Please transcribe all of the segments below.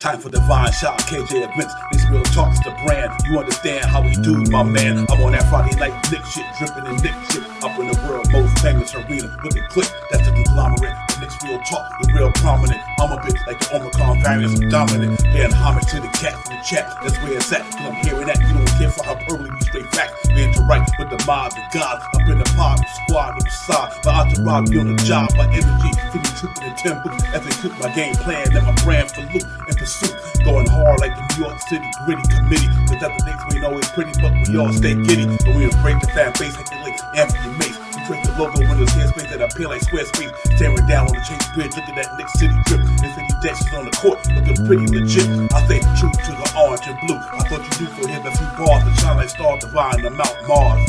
Time for divine shot, KJ events. This real talk's the brand. You understand how we do, my man. I'm on that Friday night Knicks shit, dripping in Knicks shit. Up in the world most famous arena with a click. That's the conglomerate. The Knicks real talk, the real prominent. I'm a bit like the Omicron variant, I'm dominant. Paying homage to the cat in the chat. That's where it's at. Cause I'm hearing that. You don't care for hyperbole, we straight facts. We interact with the mob, the gods. Up in the pod, the squad, the side. The entourage be on the job, my energy. 50 tripping in 10 boots. As they cook my game plan, let my brand for loot and pursuit. Going hard like the New York City gritty committee. Cause at the Knicks we ain't always pretty, but we all stay giddy. But we embrace the fan base like the late Anthony Mace. We create the logo when there's headspace that appear like Squarespace. Staring down on the Chase Bridge, look at that Knicks City drip. And 50 Dexters on the court, looking pretty legit. I stay true to the orange and blue. I thought you knew for him a few bars to shine like stars divine to Mount Mars.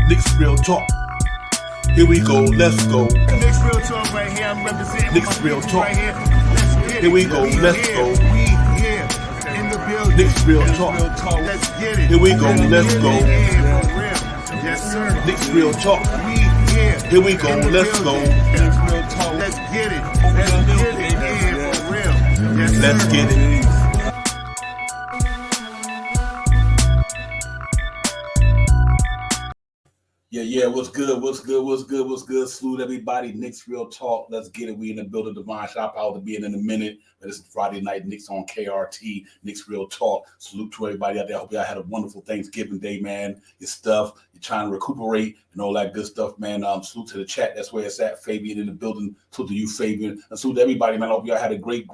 Knicks real talk. Here we go, let's go. Knicks real talk right here. I'm representing Knicks real talk. Right here. Let's get it. Here we go, let's go. We here in the building. Knicks real talk. Let's get it. Here we go, let's go. Yeah, for real. Yes, sir. Knicks real talk. We here. Here we go, let's go. Knicks real talk. Let's get it. Let's get it. Yeah, for real. Yes, sir. Let's get it. Yeah, what's good? Salute everybody. Knicks real talk. Let's get it. We in the building. Divine Shop out to be in a minute. But this is Friday night. Knicks on KRT. Knicks real talk. Salute to everybody out there. I hope y'all had a wonderful Thanksgiving day, man. Your stuff. You're trying to recuperate and all that good stuff, man. Salute to the chat. That's where it's at. Fabian in the building. Salute to you, Fabian. And salute to everybody, man. I hope y'all had a great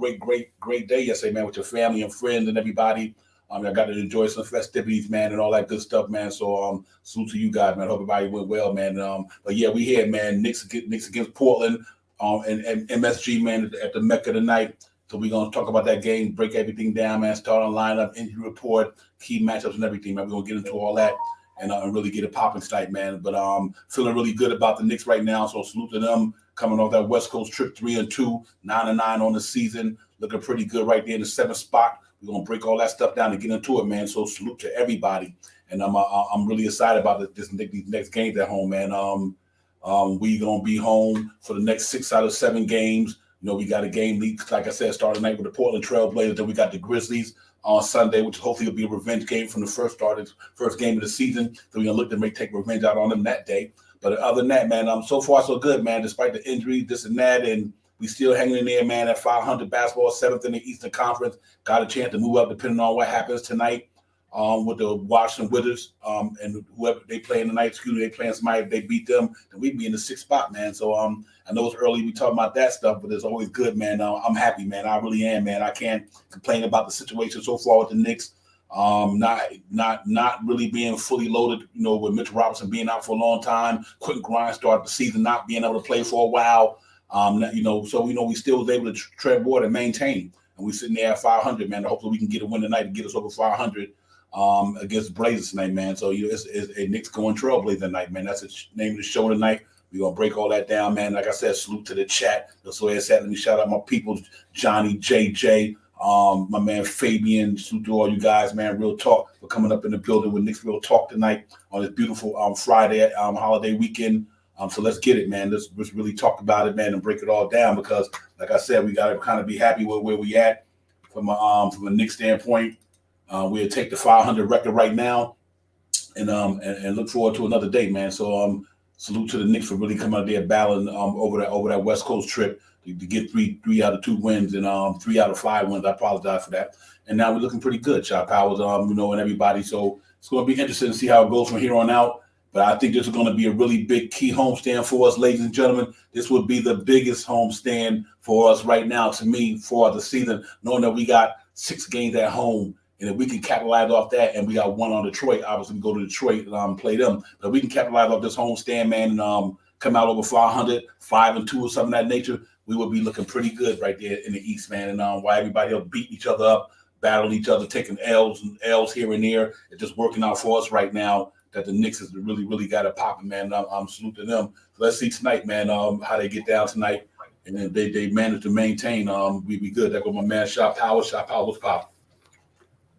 day yesterday, man, with your family and friends and everybody. I got to enjoy some festivities, man, and all that good stuff, man. So, salute to you guys, man. Hope everybody went well, man. But yeah, we here, man. Knicks against Portland, and MSG, man, at the Mecca tonight. So we're gonna talk about that game, break everything down, man. Start on lineup, injury report, key matchups, and everything, man. We're gonna get into all that and really get it popping tonight, man. But feeling really good about the Knicks right now. So salute to them coming off that West Coast trip, 3-2, 9-9 on the season, looking pretty good right there in the 7th spot. We're gonna break all that stuff down and get into it, man. So salute to everybody, and I'm really excited about these next games at home, man. We gonna be home for the next 6 out of 7 games. You know, we got a game lead, like I said, starting tonight with the Portland Trailblazers. Then we got the Grizzlies on Sunday, which hopefully will be a revenge game from the first game of the season. So we're gonna look to take revenge out on them that day. But other than that, man, so far so good, man. Despite the injury, this and that, and we still hanging in there, man, at 500 basketball, 7th in the Eastern Conference. Got a chance to move up depending on what happens tonight with the Washington Wizards and whoever they playing tonight. They playing somebody. If they beat them, then we'd be in the 6th spot, man. So I know it's early. We talking about that stuff, but it's always good, man. I'm happy, man. I really am, man. I can't complain about the situation so far with the Knicks. Not really being fully loaded, you know, with Mitchell Robinson being out for a long time. Quentin Grimes started the season not being able to play for a while. You know, so we know we still was able to tread water and maintain, and we're sitting there at 500, man. Hopefully, we can get a win tonight and get us over 500 against Blazers tonight, man. So it's a Knicks going Trailblazer night, man. That's the name of the show tonight. We're gonna break all that down, man. Like I said, salute to the chat. That's where it's at. Let me shout out my people, Johnny, JJ, my man Fabian. Salute to all you guys, man. Real talk. We're coming up in the building with Knicks Real Talk tonight on this beautiful Friday holiday weekend. So let's get it, man. Let's really talk about it, man, and break it all down because, like I said, we got to kind of be happy with where we at from a Knicks standpoint. We'll take the 500 record right now and look forward to another day, man. So salute to the Knicks for really coming out there battling over that West Coast trip to get three out of 2 wins and 3 out of 5 wins. I apologize for that. And now we're looking pretty good, Shot Powers, you know, and everybody. So it's going to be interesting to see how it goes from here on out. But I think this is going to be a really big key homestand for us, ladies and gentlemen. This would be the biggest homestand for us right now, to me, for the season, knowing that we got 6 games at home. And if we can capitalize off that, and we got 1 on Detroit, obviously we go to Detroit and play them. But if we can capitalize off this homestand, man, and come out over 500, 5-2 or something of that nature, we would be looking pretty good right there in the East, man. And why everybody else beating each other up, battling each other, taking L's here and there. It's just working out for us right now. That the Knicks has really got it popping, man. I'm saluting them. So let's see tonight, man, how they get down tonight. And then they manage to maintain. We be good. There go my man, Shot Power. Shot Power, what's popping?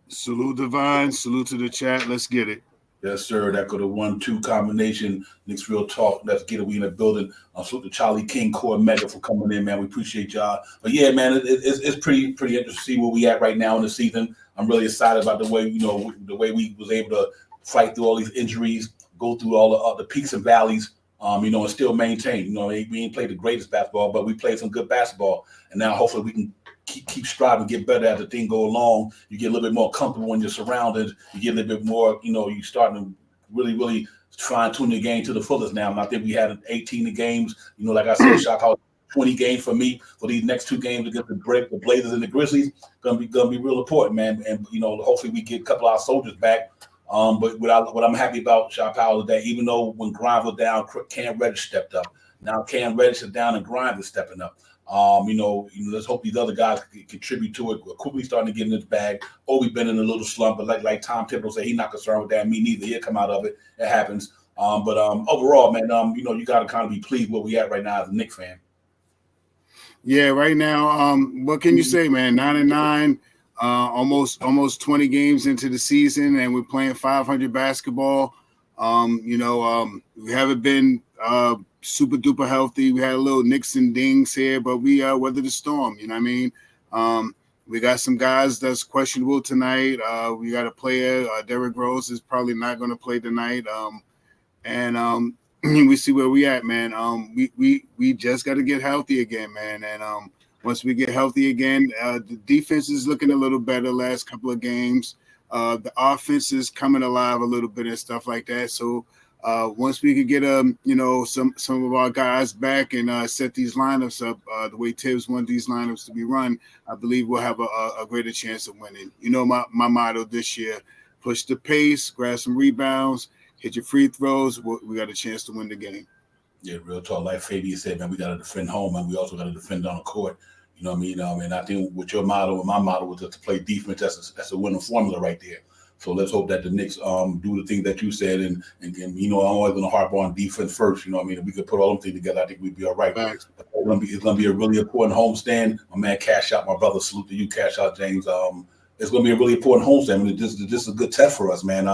Salute Divine. Salute to the chat. Let's get it. Yes, sir. That could have 1-2 combination. Knicks Real Talk. Let's get it. We in the building. Salute to Charlie King, Core Mega for coming in, man. We appreciate y'all. But yeah, man, it's pretty interesting to see where we at right now in the season. I'm really excited about the way we was able to fight through all these injuries, go through all the peaks and valleys. And still maintain. We ain't played the greatest basketball, but we played some good basketball. And now hopefully we can keep striving, get better as the thing go along. You get a little bit more comfortable when you're surrounded. You get a little bit more, you starting to really fine tune your game to the fullest now. And I think we had 18 games. Like I said, shot out 20 games for me for these next 2 games against the Blazers and the Grizzlies. Gonna be real important, man. And hopefully we get a couple of our soldiers back. But what I'm happy about, Shot Powell, is that even though when Grimes was down, Cam Reddish stepped up. Now Cam Reddish is down and Grimes is stepping up. Let's hope these other guys can contribute to it. We're quickly starting to get in this bag. We've been in a little slump, but like Tom Thibodeau said, he's not concerned with that. Me neither. He'll come out of it. It happens. But overall, man, you got to kind of be pleased where we at right now as a Knicks fan. Yeah, right now, what can you say, man? 9-9, almost 20 games into the season, and we're playing 500 basketball. We haven't been super duper healthy. We had a little nicks and dings here, but we weathered the storm. You know what I mean? We got some guys that's questionable tonight. We got a player, Derrick Rose, is probably not going to play tonight. We see where we at, man. We just got to get healthy again, man. And once we get healthy again, the defense is looking a little better last couple of games. The offense is coming alive a little bit and stuff like that. So once we could get some of our guys back and set these lineups up the way Tibbs want these lineups to be run, I believe we'll have a greater chance of winning. My motto this year: push the pace, grab some rebounds, hit your free throws. We got a chance to win the game. Yeah, real talk. Like Fabian said, man, we got to defend home, and we also got to defend on the court. You know what I mean? And I think with your motto and my motto was just to play defense. That's a winning formula right there. So let's hope that the Knicks do the thing that you said, and I'm always going to harp on defense first. You know what I mean? If we could put all them things together, I think we'd be all right. Thanks. It's going to be a really important homestand. My man, Cash Out, my brother, salute to you, Cash Out, James. It's going to be a really important homestand. I mean, this is a good test for us, man.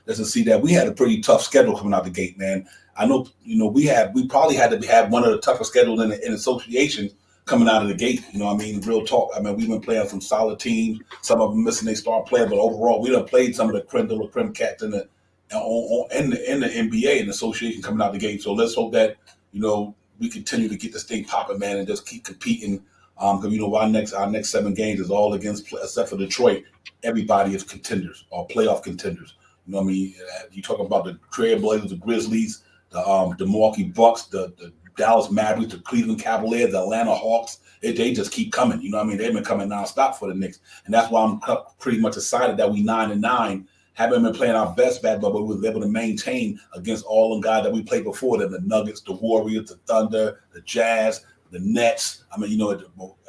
Let's just see that we had a pretty tough schedule coming out the gate, man. I know, we probably had to have one of the toughest schedules in association coming out of the gate. You know what I mean? Real talk. I mean, we've been playing some solid teams. Some of them missing their star player, but overall, we done played some of the creme de la creme cats in the NBA and association coming out the gate. So let's hope that, we continue to get this thing popping, man, and just keep competing. Because our next 7 games is all against, except for Detroit, everybody is contenders or playoff contenders. You know what I mean? You talking about the Trailblazers, the Grizzlies, the Milwaukee Bucks, the Dallas Mavericks, the Cleveland Cavaliers, the Atlanta Hawks. They just keep coming. You know what I mean? They've been coming nonstop for the Knicks, and that's why I'm pretty much excited that we 9-9. Haven't been playing our best basketball, but we were able to maintain against all them guys that we played before them: the Nuggets, the Warriors, the Thunder, the Jazz, the Nets. I mean,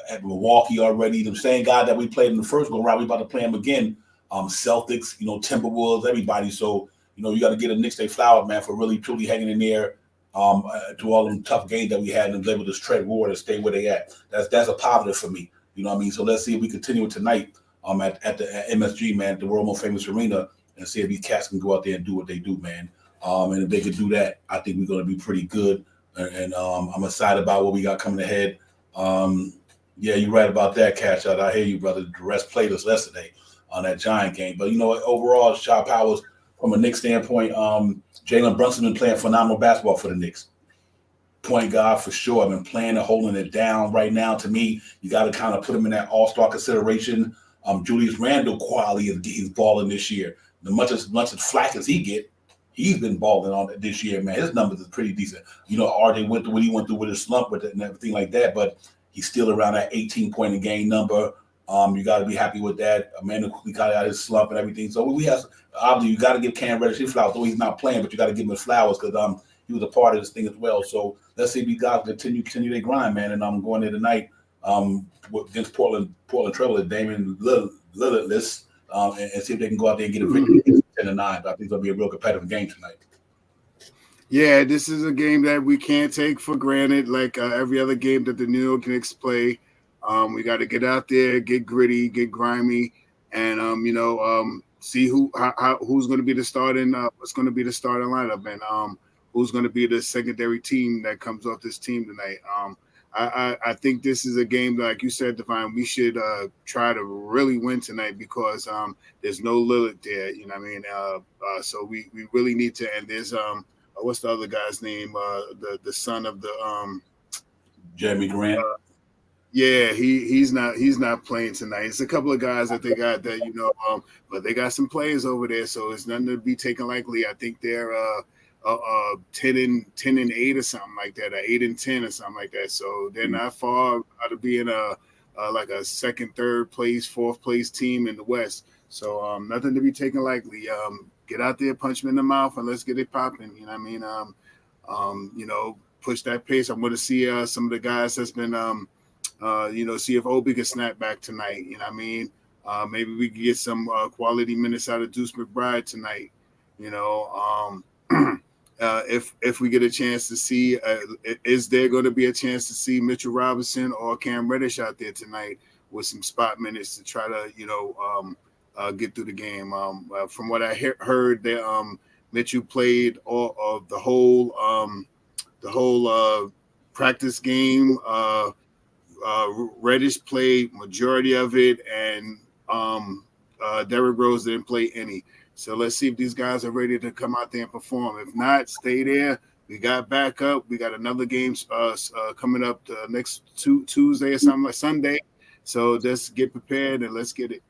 at Milwaukee already, the same guy that we played in the first go round, we about to play him again. Celtics, Timberwolves, everybody. So, you got to get a Knicks Day flower, man, for really truly hanging in there to all them tough games that we had and able to tread water and stay where they at. That's a positive for me. You know what I mean? So let's see if we continue it tonight at MSG, man, the world most famous arena, and see if these cats can go out there and do what they do, man. And if they can do that, I think we're going to be pretty good. And I'm excited about what we got coming ahead. Yeah, you're right about that, Cash Out. I hear you, brother. The rest played us yesterday on that Giant game. But, overall, Shot Powers, from a Knicks standpoint, Jalen Brunson been playing phenomenal basketball for the Knicks. Point guard for sure. I've been playing and holding it down right now. To me, you got to kind of put him in that all-star consideration. Julius Randle quality he's balling this year. As much as flack as he's been balling on it this year, man. His numbers is pretty decent. RJ went through what he went through with his slump with it and everything like that, but he's still around that 18-point a game number. You got to be happy with that. Amanda quickly got out of his slump and everything. So obviously you got to give Cam Reddish his flowers. Though he's not playing, but you got to give him his flowers because he was a part of this thing as well. So let's see if these guys continue their grind, man. And I'm going there tonight against Portland Trailblazers, Damian Lillard, and see if they can go out there and get a victory 10-9. But I think it's going to be a real competitive game tonight. Yeah, this is a game that we can't take for granted, like every other game that the New York Knicks play. We got to get out there, get gritty, get grimy, and see who's going to be the starting what's going to be the starting lineup, and who's going to be the secondary team that comes off this team tonight. I think this is a game that, like you said, Divine, we should try to really win tonight because there's no Lillard there. You know what I mean? So we really need to. And there's what's the other guy's name? The son of the Jeremy Grant. Yeah, he's not playing tonight. It's a couple of guys that they got that but they got some players over there, so it's nothing to be taken lightly. I think they're 10-8 or something like that, or 8-10 or something like that. So they're not far out of being like a second, third place, fourth place team in the West. So nothing to be taken lightly. Get out there, punch them in the mouth, and let's get it popping. You know what I mean? Push that pace. I'm going to see some of the guys that's been see if Obi can snap back tonight. You know what I mean? Maybe we can get some quality minutes out of Deuce McBride tonight. If we get a chance to see, is there going to be a chance to see Mitchell Robinson or Cam Reddish out there tonight with some spot minutes to try to, get through the game? From what I heard, that Mitchell played all of the whole practice game. Reddish played majority of it, and Derrick Rose didn't play any. So let's see if these guys are ready to come out there and perform. If not, stay there. We got backup. We got another game coming up the next Tuesday or something like Sunday. So let's get prepared and let's get it.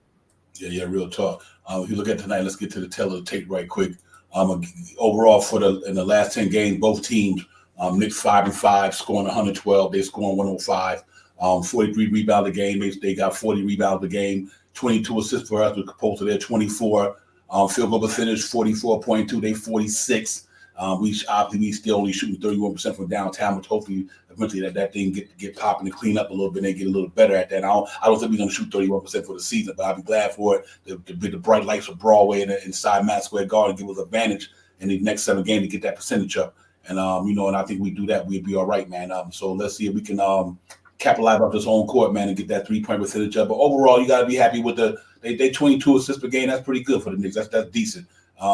Yeah, real talk. If you look at tonight, let's get to the tail of the tape right quick. Overall, in the last 10 games, both teams, Knicks 5-5, scoring 112. They scoring 105. 43 rebound a game. They got 40 rebounds a game. 22 assists for us, as opposed to their 24. Field goal percentage 44.2. They 46. We still only shooting 31% from downtown, but hopefully eventually that thing get popping and clean up a little bit and they get a little better at that. I don't think we're gonna shoot 31% for the season, but I'll be glad for it. The bright lights of Broadway and inside Madison Square Garden give us advantage in the next 7 games to get that percentage up. And and I think we do that, we'd be all right, man. So let's see if we can capitalize off this home court, man, and get that 3-point percentage up. But overall, you got to be happy with they 22 assists per game. That's pretty good for the Knicks. That's decent.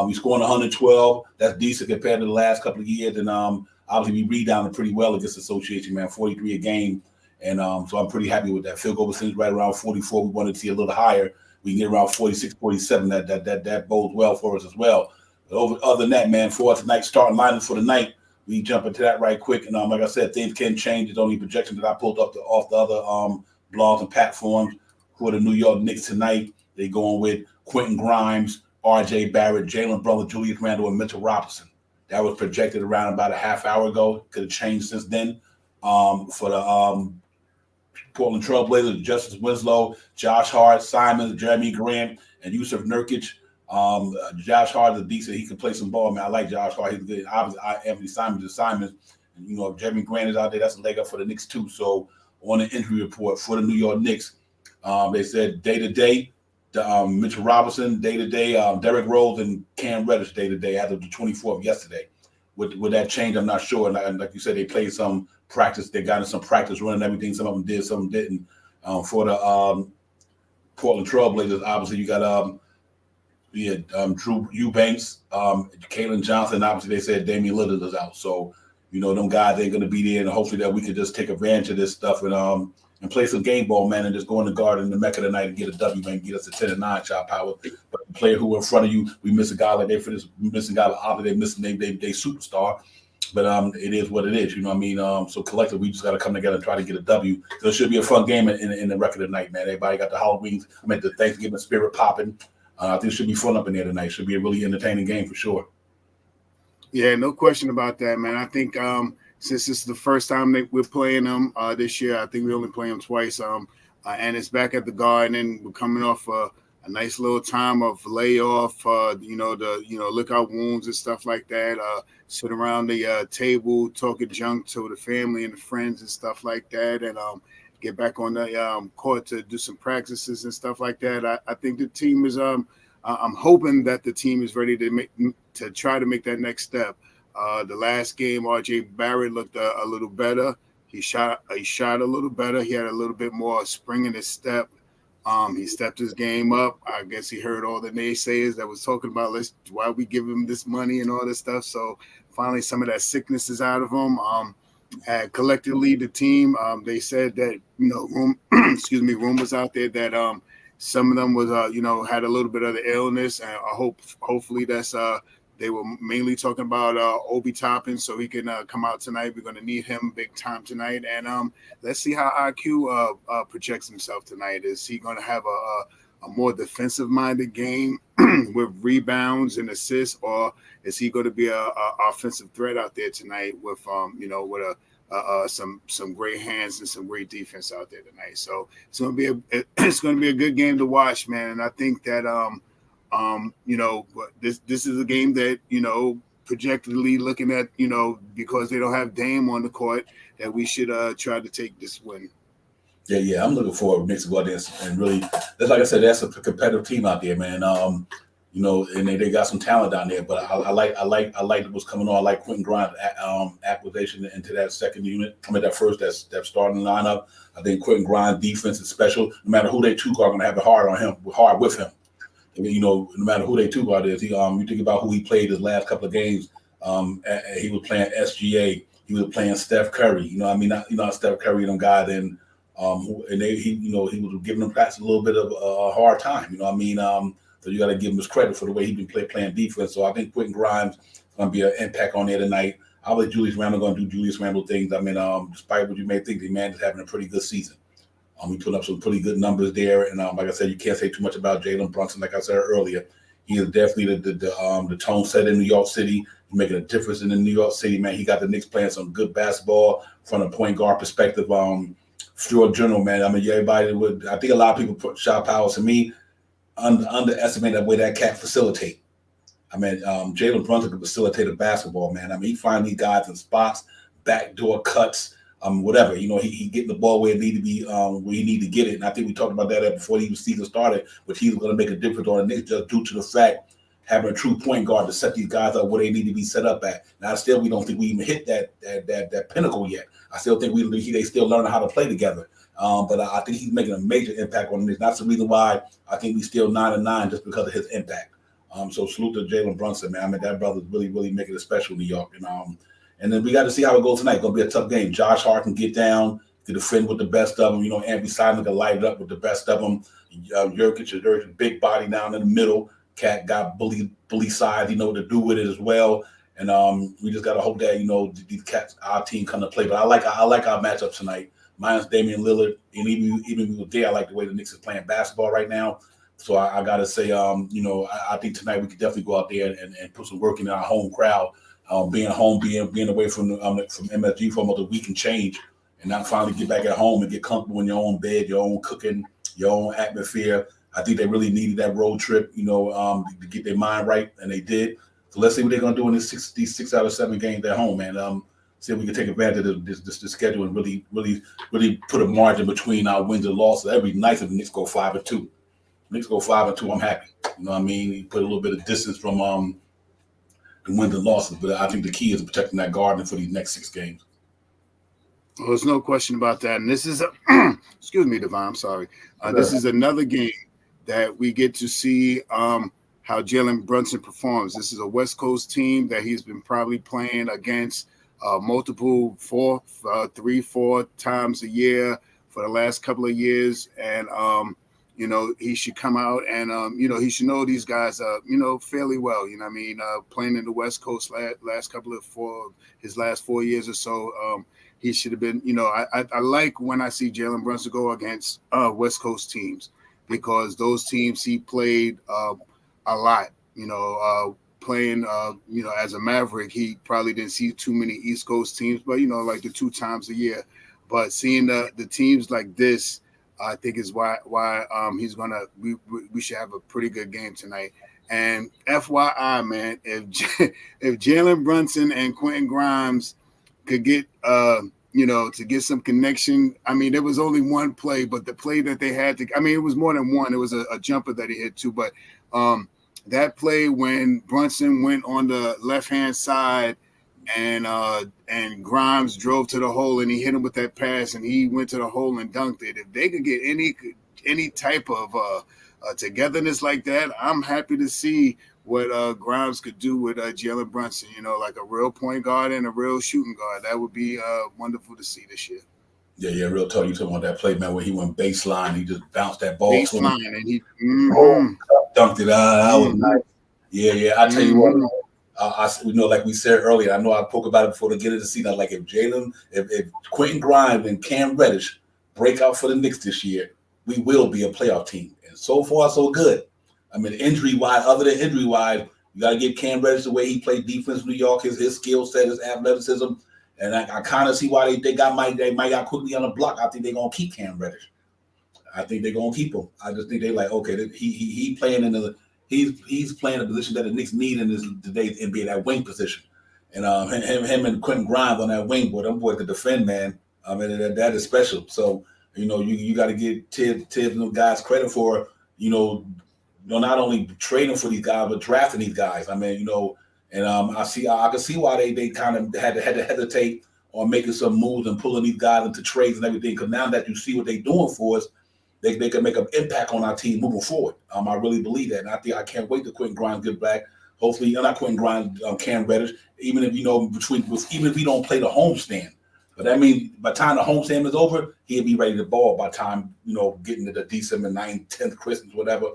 He's scoring 112. That's decent compared to the last couple of years. And obviously, we rebounded pretty well against Association, man, 43 a game. And so I'm pretty happy with that. Field goal percentage right around 44. We wanted to see a little higher. We can get around 46, 47. That bodes well for us as well. But other than that, man, for tonight's starting lineup for the night, we jump into that right quick. And like I said, things can change. It's only projections that I pulled up off the other blogs and platforms. For the New York Knicks tonight, they going with Quentin Grimes, R.J. Barrett, Jalen Brunson, Julius Randle, and Mitchell Robinson. That was projected around about a half hour ago. Could have changed since then. For the Portland Trailblazers, Justice Winslow, Josh Hart, Simons, Jeremy Grant, and Yusuf Nurkic. Josh Hart is decent. He can play some ball, man. I like Josh Hart. He's good. Obviously, Anthony Simons is Simons. And, if Jeremy Grant is out there, that's a leg up for the Knicks too. So on the injury report for the New York Knicks, they said day-to-day, Mitchell Robinson, day-to-day, Derrick Rose, and Cam Reddish day-to-day as of the 24th yesterday. Would that change? I'm not sure. And like you said, they played some practice. They got in some practice running everything. Some of them did, some didn't. For the Portland Trailblazers, obviously, you got Drew Eubanks, Kalen Johnson. Obviously, they said Damian Lillard is out. So, them guys ain't going to be there. And hopefully that we could just take advantage of this stuff and play some game ball, man, and just go in the Garden in the Mecca tonight and get a W, man, get us a 10-9 shot power. But the player who in front of you, we miss a guy like they finish, we miss a guy like Ollie, they missing they superstar. But it is what it is, you know what I mean? So collectively, we just got to come together and try to get a W. So it should be a fun game in the record tonight, man. Everybody got the Thanksgiving spirit popping. I think it should be fun up in there tonight. Should be a really entertaining game for sure. Yeah, no question about that, man. I think since this is the first time that we're playing them this year, I think we only play them twice. And it's back at the Garden, and we're coming off a nice little time of layoff. Look out wounds and stuff like that. Sit around the table, talking junk to the family and the friends and stuff like that, and get back on the court to do some practices and stuff like that. I think the team is. I'm hoping that the team is ready to try to make that next step. The last game, R.J. Barrett looked a little better. He shot a little better. He had a little bit more spring in his step. He stepped his game up. I guess he heard all the naysayers that was talking about why we give him this money and all this stuff. So finally, some of that sickness is out of him. Collectively, the team, they said that rumors out there that some of them was had a little bit of the illness, and hopefully that's they were mainly talking about Obi Toppin, so he can come out tonight. We're going to need him big time tonight, and let's see how IQ projects himself tonight. Is he going to have a more defensive-minded game with rebounds and assists, or is he going to be a offensive threat out there tonight with some great hands and some great defense out there tonight? So it's going to be a good game to watch, man. And I think that this is a game that projectedly looking at because they don't have Dame on the court, that we should try to take this win. Yeah, I'm looking forward to Knicks to go out there and really, that's like I said, that's a competitive team out there, man. And they got some talent down there. But I like what's coming on. I like Quentin Grimes' acquisition into that second unit. That starting lineup. I think Quentin Grimes' defense is special. No matter who they two are going to have it hard with him. I mean, no matter who they two guard is. You think about who he played his last couple of games. He was playing SGA. He was playing Steph Curry. Steph Curry, them guy then. He was giving them perhaps a little bit of a hard time. So you got to give him his credit for the way he's been playing defense. So I think Quentin Grimes is going to be an impact on there tonight. I believe Julius Randle going to do Julius Randle things. Despite what you may think, the man is having a pretty good season. He put up some pretty good numbers there. And like I said, you can't say too much about Jalen Brunson. Like I said earlier, he is definitely the tone set in New York City. He's making a difference in the New York City, man. He got the Knicks playing some good basketball from a point guard perspective. Stuart General, man. I think a lot of people put shot powers to me underestimate the way that cat facilitate. Jalen Brunson can facilitate a basketball, man. He find these guys in spots, backdoor cuts, whatever. He getting the ball where it need to be, where he need to get it. And I think we talked about that before the season started, which he's going to make a difference on the Knicks just due to the fact having a true point guard to set these guys up where they need to be set up at. Now, still, we don't think we even hit that pinnacle yet. I still think they still learning how to play together. But I think he's making a major impact on this. That's the reason why I think we still 9-9 just because of his impact. So salute to Jalen Brunson, man. That brother's really, really making it special in New York. And then we got to see how it goes tonight. It's going to be a tough game. Josh Hart can get down, can defend with the best of them. Anthony Simon can light it up with the best of them. Jurkic, big body down in the middle. Cat got bully size. He know what to do with it as well. And we just got to hope that, these cats, our team come to play. But I like our matchup tonight. Minus Damian Lillard, and even with there, I like the way the Knicks is playing basketball right now. So I got to say, I think tonight we could definitely go out there and put some work in our home crowd. Being home, being away from MSG for almost a week and change, and now finally get back at home and get comfortable in your own bed, your own cooking, your own atmosphere. I think they really needed that road trip, to get their mind right, and they did. So let's see what they're going to do in these 6 out of 7 games at home, man. See if we can take advantage of this schedule and really put a margin between our wins and losses. That'd be nice if the Knicks go 5-2. Knicks go 5-2. I'm happy. You put a little bit of distance from the wins and losses, but I think the key is protecting that garden for these next 6 games. Well, there's no question about that. And this is excuse me, Devon. I'm sorry. This is another game that we get to see how Jalen Brunson performs. This is a West Coast team that he's been probably playing against multiple 3-4 times a year for the last couple of years. And, he should come out and, he should know these guys, fairly well, playing in the West Coast his last 4 years or so. He should have been, I like when I see Jalen Brunson go against West Coast teams, because those teams he played a lot, playing, as a Maverick, he probably didn't see too many East Coast teams, but, like the 2 times a year. But seeing the teams like this, I think is why he's going to – we should have a pretty good game tonight. And FYI, man, if Jalen Brunson and Quentin Grimes could get to get some connection. There was only one play, but the play that they had to – it was more than one. It was a jumper that he hit too, but that play when Brunson went on the left-hand side and Grimes drove to the hole and he hit him with that pass and he went to the hole and dunked it. If they could get any any type of togetherness like that, I'm happy to see what Grimes could do with Jalen Brunson. Like a real point guard and a real shooting guard. That would be wonderful to see this year. Yeah, real talk. You talking about that play, man, where he went baseline, he just bounced that ball baseline, and he dunked it out. That was nice. Yeah. I tell you what, like we said earlier, I know I spoke about it before to get into the season. Like if Quentin Grimes and Cam Reddish break out for the Knicks this year, we will be a playoff team. And so far, so good. I mean, other than injury wise, you got to get Cam Reddish the way he played defense in New York, his skill set, his athleticism. And I kind of see why they might got quickly on the block. I think they're gonna keep Cam Reddish. I think they're gonna keep him. I just think they like, okay, he's playing he's playing a position that the Knicks need in today's NBA, that wing position. And him and Quentin Grimes on that wing, boy, them boys could defend, man. I mean that is special. So you got to give Tibbs and those guys credit for not only trading for these guys but drafting these guys. I mean And I can see why they kind of had to hesitate on making some moves and pulling these guys into trades and everything. Because now that you see what they're doing for us, they can make an impact on our team moving forward. I really believe that, and I can't wait to Quentin Grimes get back. Hopefully, not Quentin Grimes, Cam Reddish. Even if even if we don't play the homestand, but that means by the time the homestand is over, he'll be ready to ball by the time getting to the December 9th, 10th, Christmas, whatever.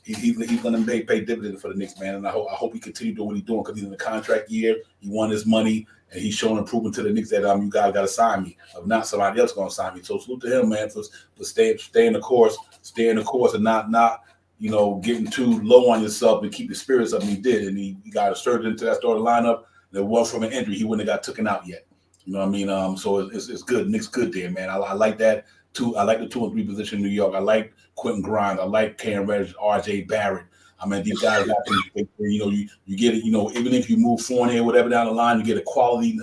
He's going to pay dividends for the Knicks, man, and I hope he continue doing what he's doing because he's in the contract year. He won his money, and he's showing improvement to the Knicks that you guys got to sign me. If not, somebody else going to sign me. So salute to him, man, for staying the course, and not getting too low on yourself and keep your spirits up. And he did, and he got inserted into that starting lineup. That was from an injury, he wouldn't have got taken out yet. You know what I mean? So it's good. Knicks good there, man. I like that too. I like the 2 and 3 position in New York. I like Quentin Grimes. I like Cam Reddish, R.J. Barrett. I mean, these guys got you get it. Even if you move Fournier, whatever down the line, you get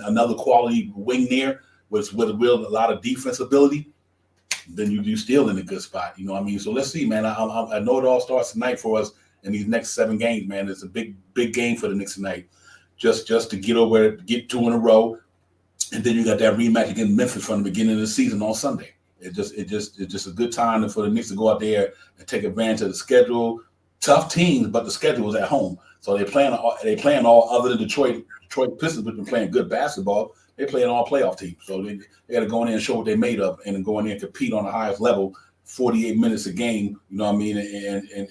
another quality wing there with a lot of defense ability. Then you still in a good spot. You know what I mean? So let's see, man. I know it all starts tonight for us in these next 7 games, man. It's a big game for the Knicks tonight. Just to get 2 in a row, and then you got that rematch against Memphis from the beginning of the season on Sunday. It's just a good time for the Knicks to go out there and take advantage of the schedule. Tough teams, but the schedule is at home, so they playing all other than Detroit Pistons, which been playing good basketball. They playing all playoff teams, so they got to go in there and show what they made of, and then go in there and compete on the highest level, 48 minutes a game. You know what I mean,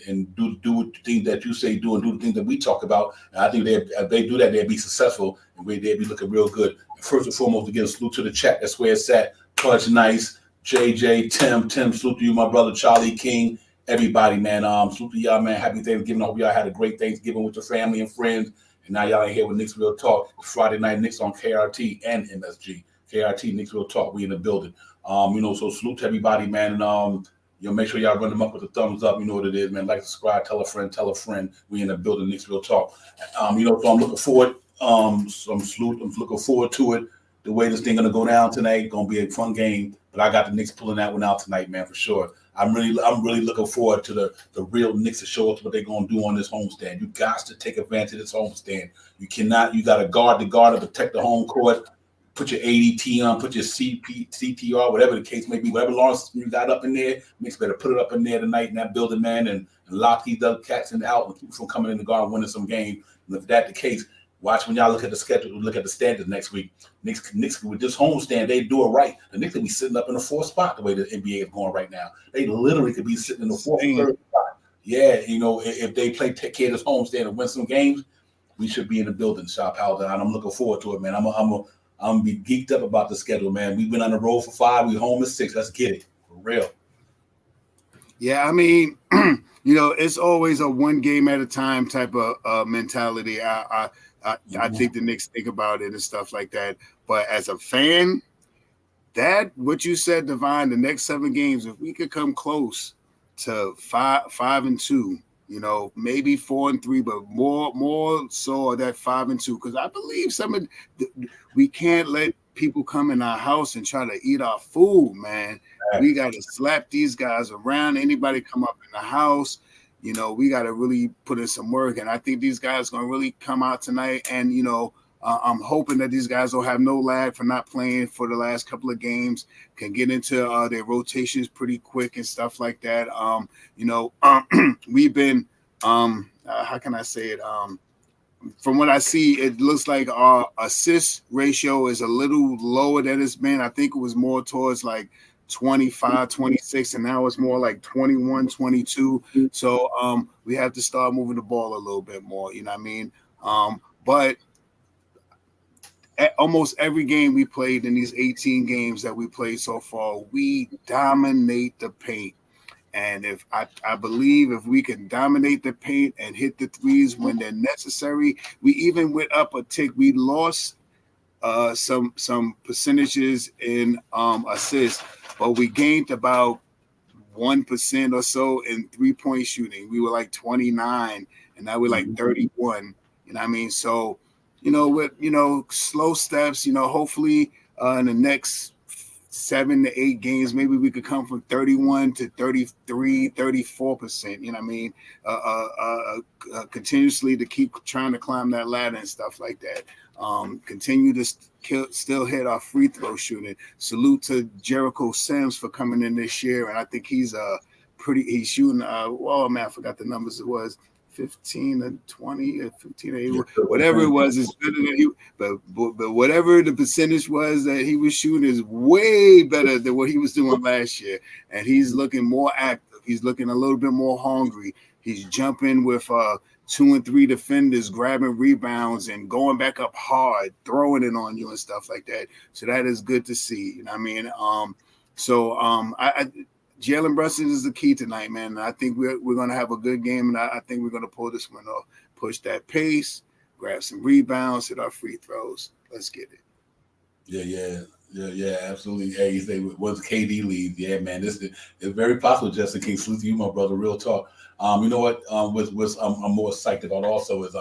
and do the things that you say do, and do the things that we talk about. And I think if they do that, they'll be successful, and they'll be looking real good. First and foremost, again, salute to the chat. That's where it's at. Clutch Nice, JJ, Tim, salute to you, my brother Charlie King, everybody, man. Salute to y'all, man. Happy Thanksgiving. I hope y'all had a great Thanksgiving with your family and friends. And now y'all ain't here with Knicks Real Talk. It's Friday Night Knicks on KRT and MSG. KRT, Knicks Real Talk. We in the building. So salute to everybody, man. And make sure y'all run them up with a thumbs up. You know what it is, man. Like, subscribe, tell a friend. We in the building, Knicks Real Talk. So I'm looking forward. I'm looking forward to it. The way this thing gonna go down tonight, gonna be a fun game. But I got the Knicks pulling that one out tonight, man, for sure. I'm really looking forward to the real Knicks to show us what they're gonna do on this homestand. You got to take advantage of this homestand. You got to guard the guard and protect the home court. Put your ADT on, put your CTR, whatever the case may be, whatever Lawrence you got up in there. Knicks better put it up in there tonight in that building, man, and lock these other cats out and keep them from coming in the guard and winning some game. And if that's the case, watch when y'all look at the schedule, look at the standards next week. Knicks with this homestand, they do it right. The Knicks could be sitting up in the 4th spot the way the NBA is going right now. They literally could be sitting in the 4th, 3rd spot. Yeah, if they take care of this homestand and win some games, we should be in the building, Shop House, and I'm looking forward to it, man. I'm gonna be geeked up about the schedule, man. We've been on the road for 5, we home at 6. Let's get it for real. Yeah, I mean, it's always a one game at a time type of mentality. I think the Knicks think about it and stuff like that. But as a fan, what you said, Divine, the next 7 games, if we could come close to 5-2, maybe 4-3, but more so that 5-2, because I believe we can't let people come in our house and try to eat our food, man. Right. We got to slap these guys around. Anybody come up in the house, we got to really put in some work. And I think these guys going to really come out tonight and, I'm hoping that these guys don't have no lag for not playing for the last couple of games, can get into their rotations pretty quick and stuff like that. We've been, how can I say it? From what I see, it looks like our assist ratio is a little lower than it's been. I think it was more towards like 25, 26, and now it's more like 21, 22. So we have to start moving the ball a little bit more, you know what I mean? But almost every game we played in these 18 games that we played so far, we dominate the paint. And if I believe if we can dominate the paint and hit the threes when they're necessary, we even went up a tick. We lost some percentages in assists, but we gained about 1% or so in 3-point shooting. We were like 29, and now we're like 31. You know what I mean? So, with slow steps, hopefully in the next 7 to 8 games, maybe we could come from 31 to 33, 34%, you know what I mean? Continuously to keep trying to climb that ladder and stuff like that. Continue to still hit our free throw shooting. Salute to Jericho Sims for coming in this year. And I think he's shooting, I forgot the numbers it was. 15 and 20 or 15 and 8, whatever it was, is better than he. But whatever the percentage was that he was shooting is way better than what he was doing last year. And he's looking more active. He's looking a little bit more hungry. He's jumping with 2 and 3 defenders, grabbing rebounds and going back up hard, throwing it on you and stuff like that. So that is good to see. You know what I mean? Jalen Brunson is the key tonight, man. And I think we're going to have a good game, and I think we're going to pull this one off. Push that pace, grab some rebounds, hit our free throws. Let's get it. Yeah, absolutely. Hey, you say once KD leaves, yeah, man, it's very possible. Justin King, salute to you, my brother. Real talk. You know what? I'm more psyched about also is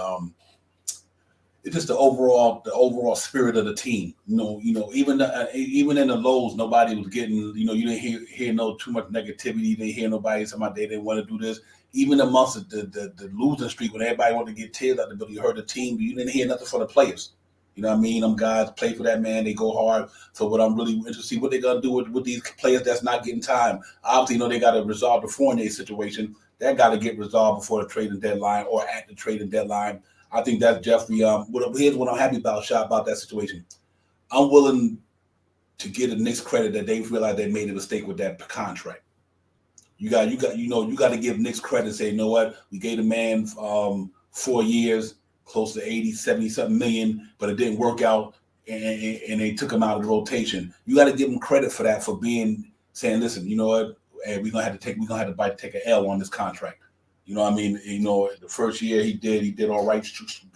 it's just the overall spirit of the team. Even in the lows, nobody was getting. You didn't hear no too much negativity. You didn't hear nobody saying they didn't want to do this. Even amongst the losing streak, when everybody wanted to get tears out the middle, you heard the team, but you didn't hear nothing from the players. You know what I mean? Them guys play for that, man. They go hard. So what I'm really interested to see what they're gonna do with these players that's not getting time. Obviously, they got to resolve the Fournier situation. That got to get resolved before the trading deadline or at the trading deadline. I think that's Jeffrey. Here's what I'm happy about that situation. I'm willing to give the Knicks credit that they realized they made a mistake with that contract. You got to give Knicks credit and say, you know what, we gave the man 4 years, close to 80, 70 something million, but it didn't work out, and they took him out of the rotation. You got to give him credit for that, for saying, listen, you know what, hey, we're gonna have to take an L on this contract. You know what I mean? The first year he did all right,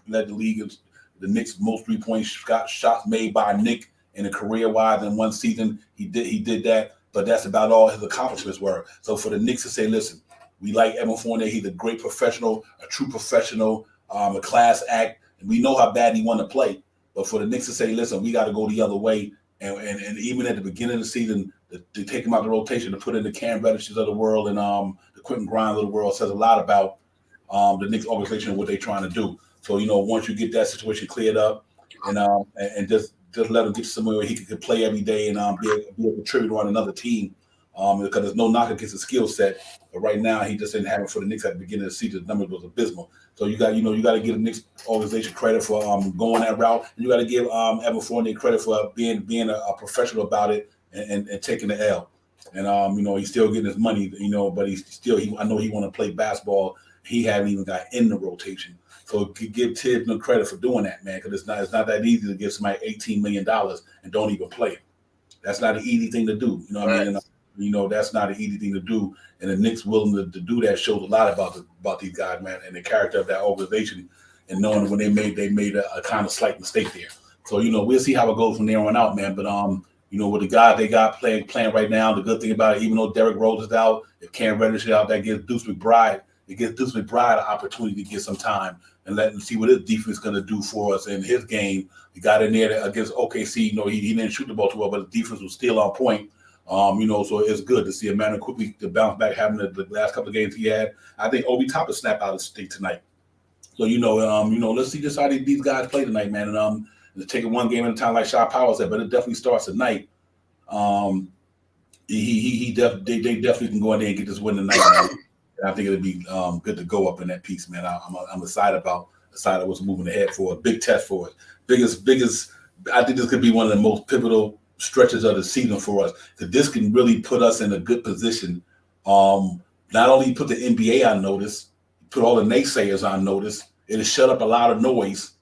led the league. The Knicks' most 3-point shots made by Nick in a career-wise in one season. He did that, but that's about all his accomplishments were. So for the Knicks to say, listen, we like Evan Fournier. He's a great professional, a true professional, a class act. And we know how bad he wanted to play. But for the Knicks to say, listen, we got to go the other way. And even at the beginning of the season, to take him out of the rotation, to put in the Cam Reddishes of the world and the Quentin Grimes of the world says a lot about the Knicks organization and what they're trying to do. So, once you get that situation cleared up and just let him get somewhere where he can play every day and be a contributor on another team, because there's no knock against the skill set. But right now, he just didn't have it for the Knicks at the beginning of the season. The numbers was abysmal. So you got to give the Knicks organization credit for going that route, and you got to give Evan Fournier credit for being a professional about it and taking the L. And he's still getting his money, but I know he want to play basketball. He haven't even got in the rotation. So give Tibbs no credit for doing that, man, because it's not that easy to give somebody $18 million and don't even play it. That's not an easy thing to do. You know what I mean? And, that's not an easy thing to do. And the Knicks willing to do that shows a lot about these guys, man, and the character of that organization, and knowing when they made a kind of slight mistake there. So, we'll see how it goes from there on out, man. But with the guys they got playing right now, the good thing about it, even though Derrick Rose is out, if Cam Reddish is out, that gives Deuce McBride an opportunity to get some time and let him see what his defense is going to do for us in his game. He got in there against OKC. He didn't shoot the ball too well, but the defense was still on point. So it's good to see a man quickly to bounce back, having the last couple of games he had. I think Obi Toppin snapped out of state tonight. So let's see just how these guys play tonight, man. And take it one game at a time, like Shy Powell said, but it definitely starts tonight. They definitely can go in there and get this win tonight, man. And I think it'll be good to go up in that piece, man. I'm excited about what's moving ahead for a big test for us. Biggest. I think this could be one of the most pivotal stretches of the season for us, because this can really put us in a good position. Not only put the NBA on notice, put all the naysayers on notice. It'll shut up a lot of noise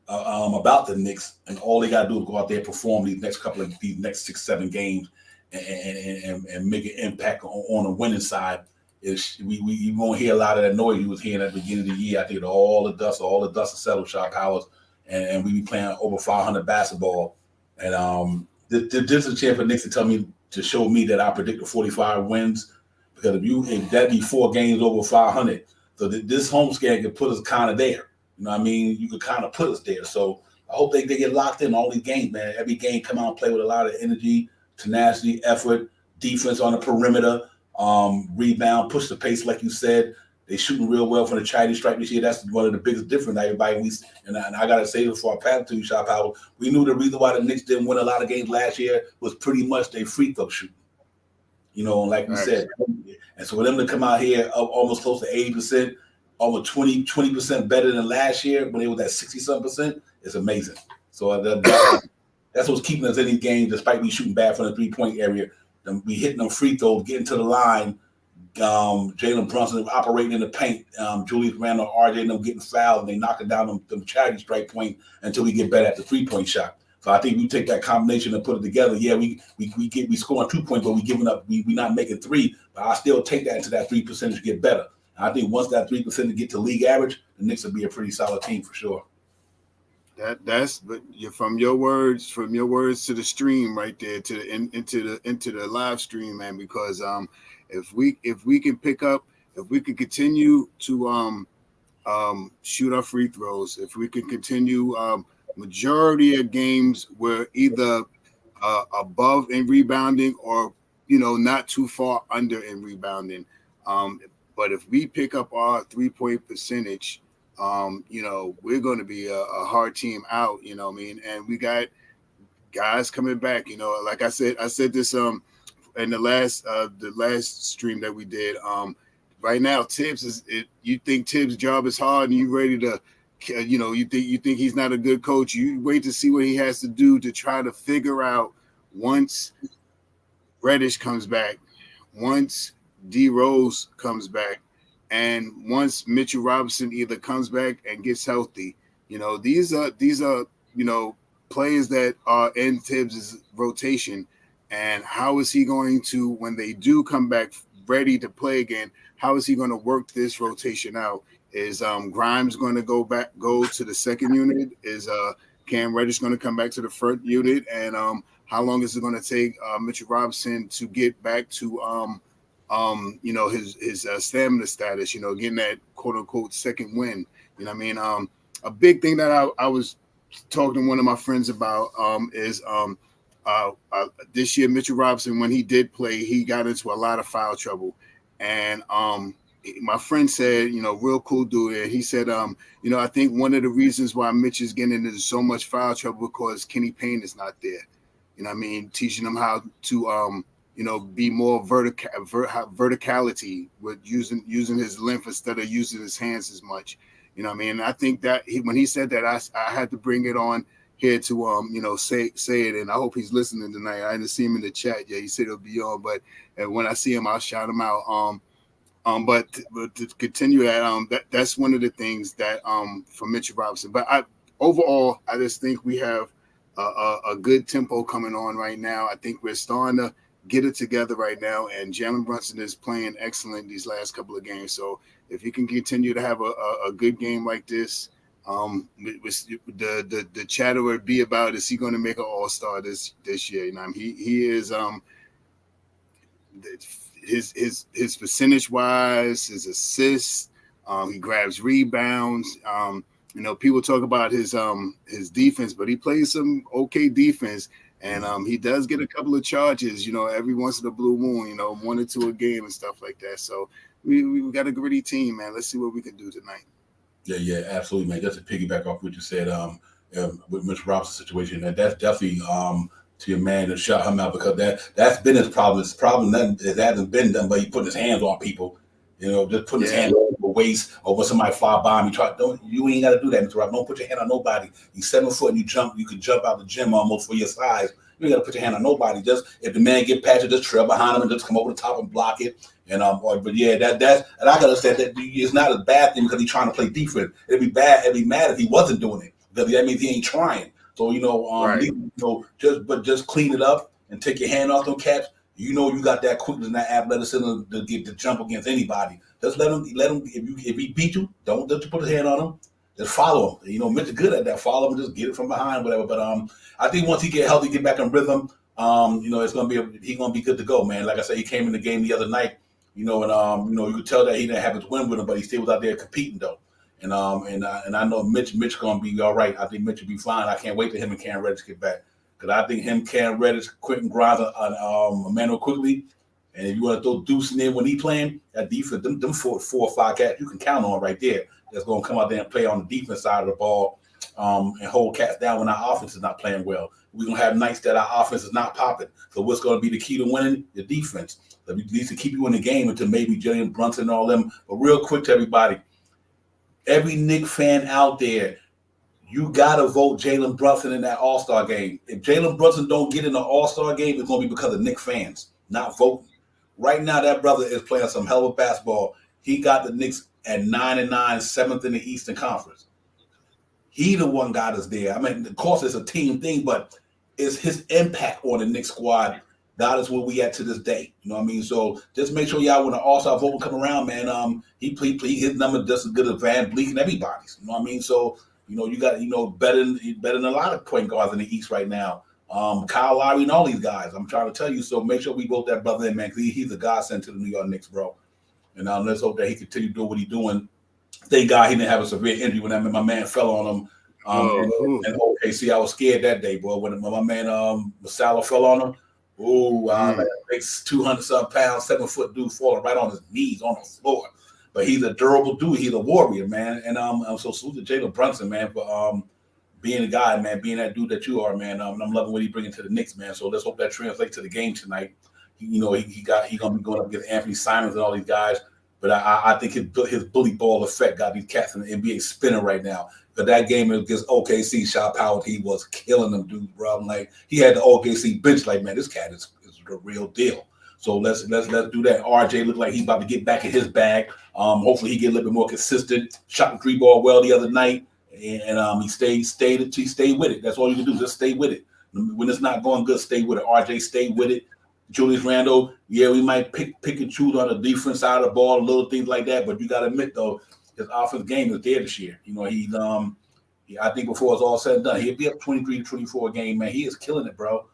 about the Knicks, and all they got to do is go out there and perform these next 6-7 games and make an impact on the winning side. We won't hear a lot of that noise you was hearing at the beginning of the year. I think all the dust is settled, Shot Powers, and we be playing over 500 basketball. And this is a chance for Knicks to show me that I predicted 45 wins, because if that'd be 4 games over 500. So this home scan can put us kind of there. You know what I mean? You could kind of put us there. So I hope they get locked in all these games, man. Every game come out and play with a lot of energy, tenacity, effort, defense on the perimeter, rebound, push the pace, like you said. They shooting real well from the Chinese stripe this year. That's one of the biggest difference. Everybody, and I got to say this before I pass it to you, Shop Howard. We knew the reason why the Knicks didn't win a lot of games last year was pretty much their free throw shooting. Like we said. And so for them to come out here up almost close to 80%, almost 20% better than last year when they was at 60-something%, it's amazing. So that's what's keeping us in these games, despite me shooting bad from the 3-point area. We hitting them free throws, getting to the line. Jalen Brunson operating in the paint. Julius Randle, RJ, and them getting fouled, and they knocking down them charity strike point until we get better at the 3-point shot. So I think we take that combination and put it together. Yeah, we scoring 2 points, but we giving up. We not making 3. But I still take that into that 3% to get better. I think once that 3% get to league average, the Knicks will be a pretty solid team for sure. But from your words to the stream right there into the live stream, man. Because if we can continue to shoot our free throws, if we can continue majority of games were either above in rebounding or not too far under in rebounding. But if we pick up our 3-point percentage, we're going to be a hard team out, and we got guys coming back, like I said this in the last stream that we did. Right now, Tibbs you think Tibbs' job is hard and you ready to, you think he's not a good coach. You wait to see what he has to do to try to figure out once Reddish comes back, once D Rose comes back, and once Mitchell Robinson either comes back and gets healthy. These are players that are in Tibbs' rotation. And how is he going to, when they do come back ready to play again, how is he going to work this rotation out? Is Grimes going to go to the second unit? Is Cam Reddish going to come back to the first unit? And how long is it going to take Mitchell Robinson to get back to his stamina status, getting that quote unquote second win? A big thing that I was talking to one of my friends about is this year, Mitchell Robinson, when he did play, he got into a lot of foul trouble. And my friend said, real cool dude. And he said, I think one of the reasons why Mitch is getting into so much foul trouble because Kenny Payne is not there. Teaching him how to, be more verticality with using his length instead of using his hands as much. And I think that when he said that, I had to bring it on here to say it, and I hope he's listening tonight. I didn't see him in the chat yet. He said he'll be on, but when I see him, I'll shout him out. But to continue that's one of the things that for Mitchell Robinson. But overall, I just think we have a good tempo coming on right now. I think we're starting to get it together right now, and Jalen Brunson is playing excellent these last couple of games. So if he can continue to have a good game like this, the chatter would be about, is he going to make an all-star this year? He is his percentage wise, his assists, he grabs rebounds. People talk about his defense, but he plays some okay defense, and he does get a couple of charges, every once in a blue moon, 1 or 2 a game and stuff like that. So we got a gritty team, man. Let's see what we can do tonight. Yeah, absolutely, man. Just to piggyback off what you said, with Mr. Robinson's situation, that's definitely to your man to shout him out because that's been his problem. His problem that it hasn't been done, but he putting his hands on people. Just putting his hand over the waist, or when somebody fly by him, you ain't got to do that, Mr. Rob. Don't put your hand on nobody. You 7 foot and you can jump out the gym almost for your size. You ain't got to put your hand on nobody. Just if the man get past you, just trail behind him and just come over the top and block it. But yeah, that's and I gotta say that it's not a bad thing because he's trying to play defense. It'd be mad if he wasn't doing it because that means he ain't trying. So just clean it up and take your hand off them cats. You got that quickness and that athleticism to get to jump against anybody. Just let him. If he beat you, don't just put his hand on him. Just follow him. Mitch is good at that. Follow him, just get it from behind, whatever. But I think once he get healthy, get back in rhythm, he's gonna be good to go, man. Like I said, he came in the game the other night, you could tell that he didn't have his win with him, but he still was out there competing though. And I know Mitch gonna be all right. I think Mitch will be fine. I can't wait till him and Cam Reddish get back. Because I think him, Cam Reddish, Quentin Grimes, Emmanuel quickly, and if you want to throw Deuce in there when he playing, that defense, them four or five cats you can count on right there. That's going to come out there and play on the defense side of the ball and hold cats down when our offense is not playing well. We're going to have nights that our offense is not popping. So what's going to be the key to winning? The defense. So it needs to keep you in the game until maybe Jalen, Brunson, and all them. But real quick to everybody, every Knicks fan out there, you got to vote Jalen Brunson in that All-Star game. If Jalen Brunson don't get in the All-Star game, it's going to be because of Knicks fans not voting. Right now, that brother is playing some hell of basketball. He got the Knicks at 9-9, 7th in the Eastern Conference. He the one got us there. I mean, of course, it's a team thing, but it's his impact on the Knicks squad got us where we at to this day. You know what I mean? So just make sure y'all, when the All-Star vote come around, man, his number just as good as Van Vliet and everybody's. You know what I mean? So, you got, better than a lot of point guards in the East right now. Kyle Lowry and all these guys. I'm trying to tell you. So make sure we vote that brother in, man, because he's a godsend to the New York Knicks, bro. And let's hope that he continue doing what he's doing. Thank God he didn't have a severe injury when my man fell on him. And OKC, I was scared that day, boy. When my man Masala fell on him, like a 200-something pounds, 7-foot dude falling right on his knees on the floor. But he's a durable dude. He's a warrior, man. And I'm so salute to Jalen Brunson, man, for being a guy, man, being that dude that you are, man. I'm loving what he's bringing to the Knicks, man. So let's hope that translates to the game tonight. He's gonna be going up against Anthony Simons and all these guys. But I think his bully ball effect got these cats in the NBA spinning right now. But that game against OKC, Shot Powell, he was killing them dudes, bro. Like he had the OKC bench, like, man, this cat is the real deal. So let's do that. RJ looked like he's about to get back in his bag. Hopefully he get a little bit more consistent. Shot the three ball well the other night, and he stayed with it. That's all you can do. Just stay with it. When it's not going good, stay with it. RJ, stay with it. Julius Randle, yeah, we might pick and choose on the defense side of the ball, little things like that. But you got to admit though, his offensive game is there this year. He's I think before it's all said and done, he'll be up 23-24 a game, man. He is killing it, bro.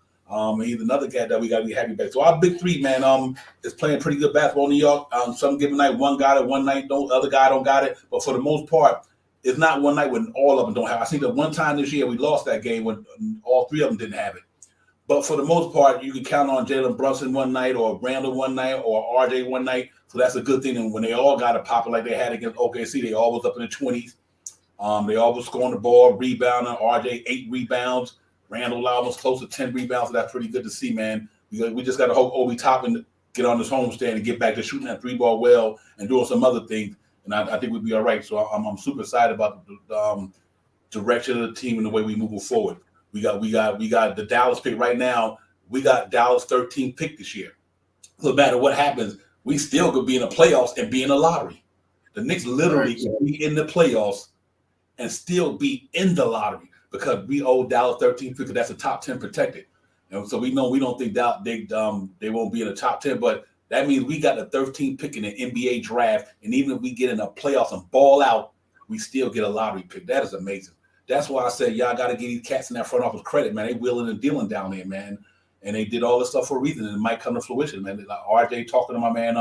He's another guy that we got to be happy back. So our big three, man, is playing pretty good basketball in New York. Some given night, one got it, one night other guy don't got it. But for the most part, it's not one night when all of them don't have it. I think that one time this year we lost that game when all three of them didn't have it. But for the most part, you can count on Jalen Brunson one night or Randall one night or RJ one night. So that's a good thing. And when they all got it popping like they had against OKC, they all was up in the 20s. They all was scoring the ball, rebounding. RJ 8 rebounds. Randall almost close to 10 rebounds. So that's pretty good to see, man. We just got to hope Obi Toppin get on this homestand and get back to shooting that three ball well and doing some other things. And I think we'll be all right. So I'm super excited about the direction of the team and the way we moving forward. We got the Dallas pick right now. We got Dallas 13th pick this year. No matter what happens, we still could be in the playoffs and be in the lottery. The Knicks literally could be in the playoffs and still be in the lottery because we owe Dallas 13th pick because that's a top 10 protected. And so we don't think that they won't be in the top 10, but that means we got the 13th pick in the NBA draft, and even if we get in the playoffs and ball out, we still get a lottery pick. That is amazing. That's why I said y'all got to give these cats in that front office credit, man. They wheeling and dealing down there, man. And they did all this stuff for a reason, and it might come to fruition, man. Like RJ talking to my man,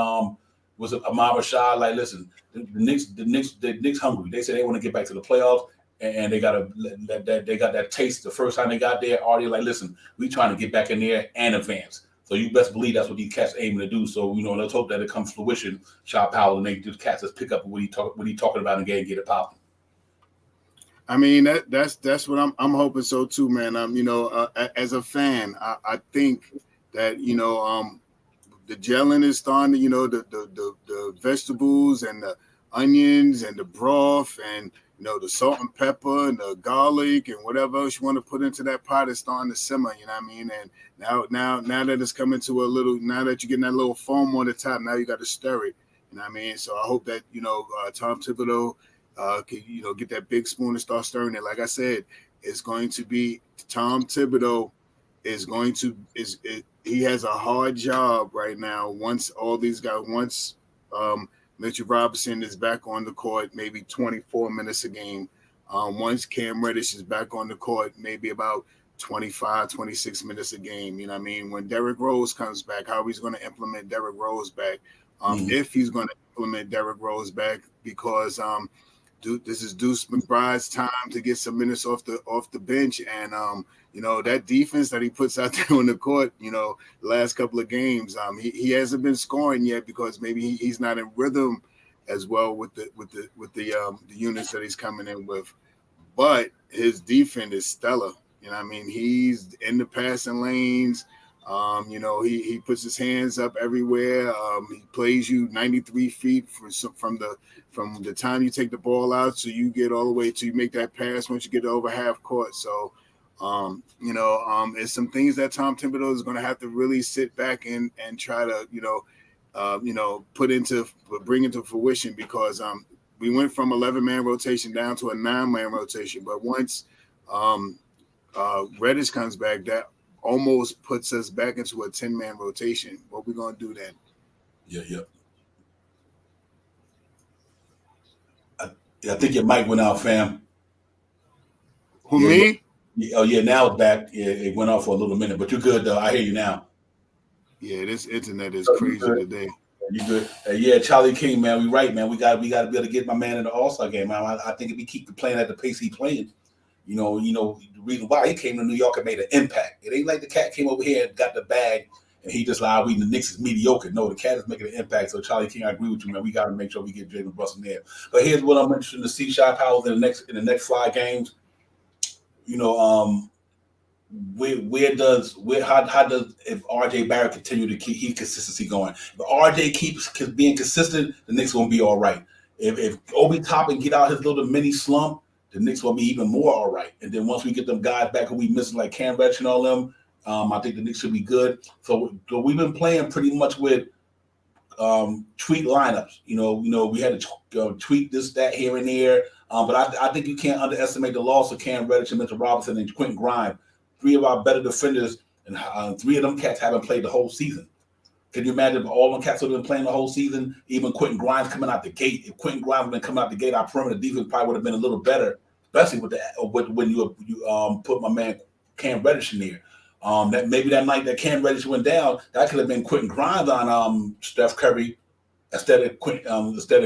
was it Ahmad Rashad? Like, listen, the Knicks hungry. They said they want to get back to the playoffs, and they got that taste the first time they got there. Already, like, listen, we trying to get back in there and advance. So you best believe that's what these cats aiming to do. So let's hope that it comes to fruition. Shot Powell and they just cats just pick up what he talking about and get it popping. I mean, that's what I'm hoping so too, man. As a fan, I think that the gelling is starting to, the vegetables and the onions and the broth and the salt and pepper and the garlic and whatever else you want to put into that pot is starting to simmer. You know what I mean? And now that it's coming to now that you're getting that little foam on the top, now you got to stir it. You know what I mean? So I hope that Tom Thibodeau can get that big spoon and start stirring it. Like I said, it's going to be Tom Thibodeau he has a hard job right now. Once Mitchell Robinson is back on the court, maybe 24 minutes a game. Once Cam Reddish is back on the court, maybe about 25, 26 minutes a game. You know what I mean? When Derrick Rose comes back, how he's going to implement Derrick Rose back. If he's going to implement Derrick Rose back, because this is Deuce McBride's time to get some minutes off the bench, and that defense that he puts out there on the court, the last couple of games, he hasn't been scoring yet because maybe he's not in rhythm as well with the units that he's coming in with. But his defense is stellar. You know what I mean? He's in the passing lanes. He puts his hands up everywhere. He plays you 93 feet from the time you take the ball out so you get all the way to you make that pass once you get over half court. So, it's some things that Tom Thibodeau is going to have to really sit back and try to, bring into fruition, because we went from 11-man rotation down to a 9-man rotation. But once Reddish comes back, that almost puts us back into a 10-man rotation. What we going to do then? Yeah. I think your mic went out, fam. Who, me? Oh, yeah, now it's back. Yeah, it went off for a little minute, but you're good, though. I hear you now. Yeah, this internet is crazy today. You good? Yeah, Charlie King, man. We right, man. We got to be able to get my man in the All-Star game, man. I think if he keep playing at the pace he playing, the reason why he came to New York and made an impact. It ain't like the cat came over here and got the bag and he just lied, the Knicks is mediocre. No, the cat is making an impact. So Charlie King, I agree with you, man. We got to make sure we get Jalen Brunson there. But here's what I'm interested to see, Shy Powell, in the next 5 games. How does if RJ Barrett continue to keep his consistency going? If RJ keeps being consistent, the Knicks gonna be all right. If Obi Toppin get out his little mini slump, the Knicks will be even more all right. And then once we get them guys back who we missing, like Cam Reddish and all them, I think the Knicks should be good. So we've been playing pretty much with tweak lineups. We had to tweak this, that, here and there. But I think you can't underestimate the loss of Cam Reddish and Mitchell Robinson and Quentin Grimes. 3 of our better defenders, and 3 of them cats haven't played the whole season. Can you imagine if all them cats would have been playing the whole season? Even Quentin Grimes coming out the gate. If Quentin Grimes had been coming out the gate, our perimeter defense probably would have been a little better, especially when you put my man Cam Reddish in there. That maybe that night that Cam Reddish went down, that could have been Quentin Grimes on Steph Curry instead of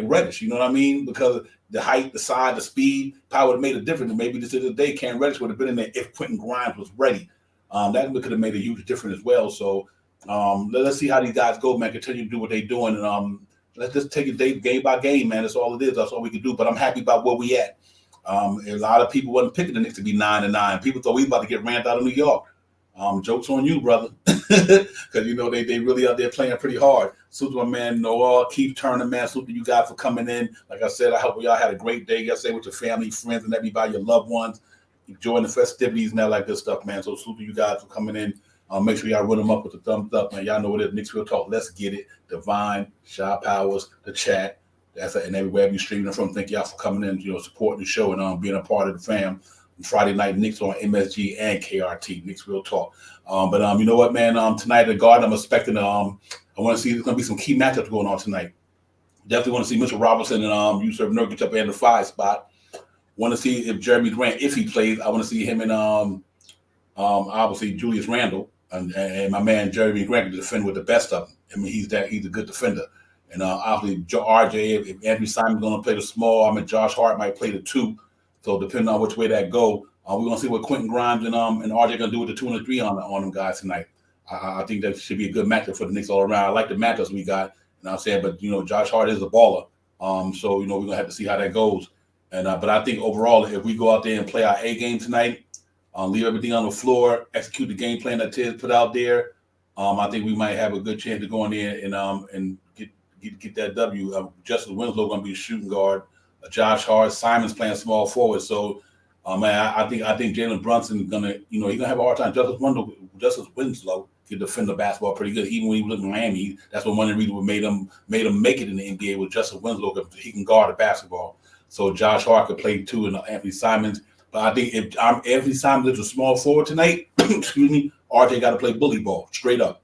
Reddish. You know what I mean? Because the height, the size, the speed probably would have made a difference. And maybe this is the day Cam Reddish would have been in there if Quentin Grimes was ready. That could have made a huge difference as well. So let's see how these guys go, man. Continue to do what they're doing, and let's just take it game by game, man. That's all it is. That's all we can do. But I'm happy about where we at. A lot of people wasn't picking the Knicks to be 9-9. People thought we about to get ran out of New York. Joke's on you, brother, because they really out there playing pretty hard. Salute to my man Noah, Keith Turner, man. Salute to you guys for coming in. Like I said, I hope y'all had a great day yesterday with your family, friends, and everybody, your loved ones, enjoying the festivities and that like this stuff, man. So salute to you guys for coming in. Make sure y'all run them up with the thumbs up, man. Y'all know what it is. Knicks Real Talk. Let's get it. Divine, Shy Powers, the chat. That's it. And everywhere you streaming from. Thank y'all for coming in, supporting the show and being a part of the fam. Friday night Knicks on MSG and KRT, Knicks Real Talk. But you know what, man? Tonight at the Garden, I'm expecting. I want to see there's going to be some key matchups going on tonight. Definitely want to see Mitchell Robinson and Yusuf Nurkic up in the 5 spot. Want to see if Jeremy Grant, if he plays. I want to see him and obviously Julius Randle and my man Jeremy Grant can defend with the best of them. I mean, he's a good defender. And obviously RJ, if Andrew Simon's going to play the small, Josh Hart might play the 2. So depending on which way that go, we're gonna see what Quentin Grimes and RJ gonna do with the 2 and the 3 on them guys tonight. I think that should be a good matchup for the Knicks all around. I like the matchups we got, but Josh Hart is a baller. So we're gonna have to see how that goes. And but I think overall, if we go out there and play our A game tonight, leave everything on the floor, execute the game plan that Tiz put out there, I think we might have a good chance to go in there and get that W. Justice Winslow going to be a shooting guard. Josh Hart, Simon's playing small forward. So, I think Jalen Brunson is gonna, he's gonna have a hard time. Justice Winslow can defend the basketball pretty good. Even when he was in Miami, that's one of the reasons what made him make it in the NBA with Justice Winslow. He can guard the basketball. So Josh Hart could play too, and Anthony Simons. But I think if Anthony Simons is a small forward tonight, excuse me, RJ got to play bully ball straight up.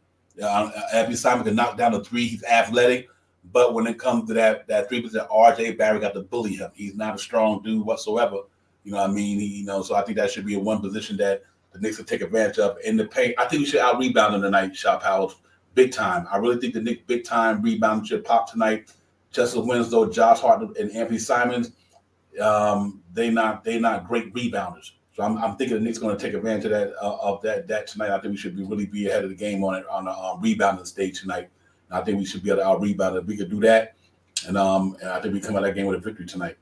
Anthony Simons can knock down the three. He's athletic. But when it comes to that 3%, RJ Barry got to bully him. He's not a strong dude whatsoever. You know what I mean? So I think that should be a one position that the Knicks will take advantage of in the paint. I think we should out rebound them tonight, Shot Powell, big time. I really think the Knicks big time rebound should pop tonight. Justice Winslow, Josh Hart, and Anthony Simons, they not great rebounders. So I'm thinking the Knicks going to take advantage of that tonight. I think we should really be ahead of the game on the rebounding stage tonight. And I think we should be able to out rebound if we could do that. And I think we come out of that game with a victory tonight.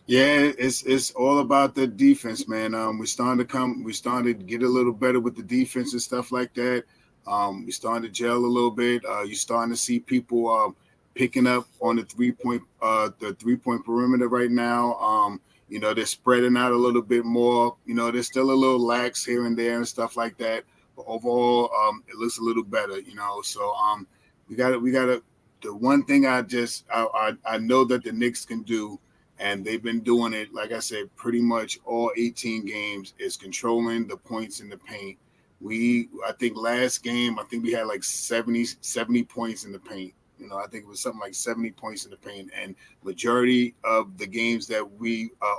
Yeah, it's all about the defense, man. We started to get a little better with the defense and stuff like that. We started to gel a little bit. You're starting to see people picking up on the three-point perimeter right now. They're spreading out a little bit more. They're still a little lax here and there and stuff like that. But overall, it looks a little better. So we got to. The one thing I know that the Knicks can do, and they've been doing it, like I said, pretty much all 18 games, is controlling the points in the paint. I think last game, we had like 70 points in the paint. I think it was something like 70 points in the paint. And majority of the games that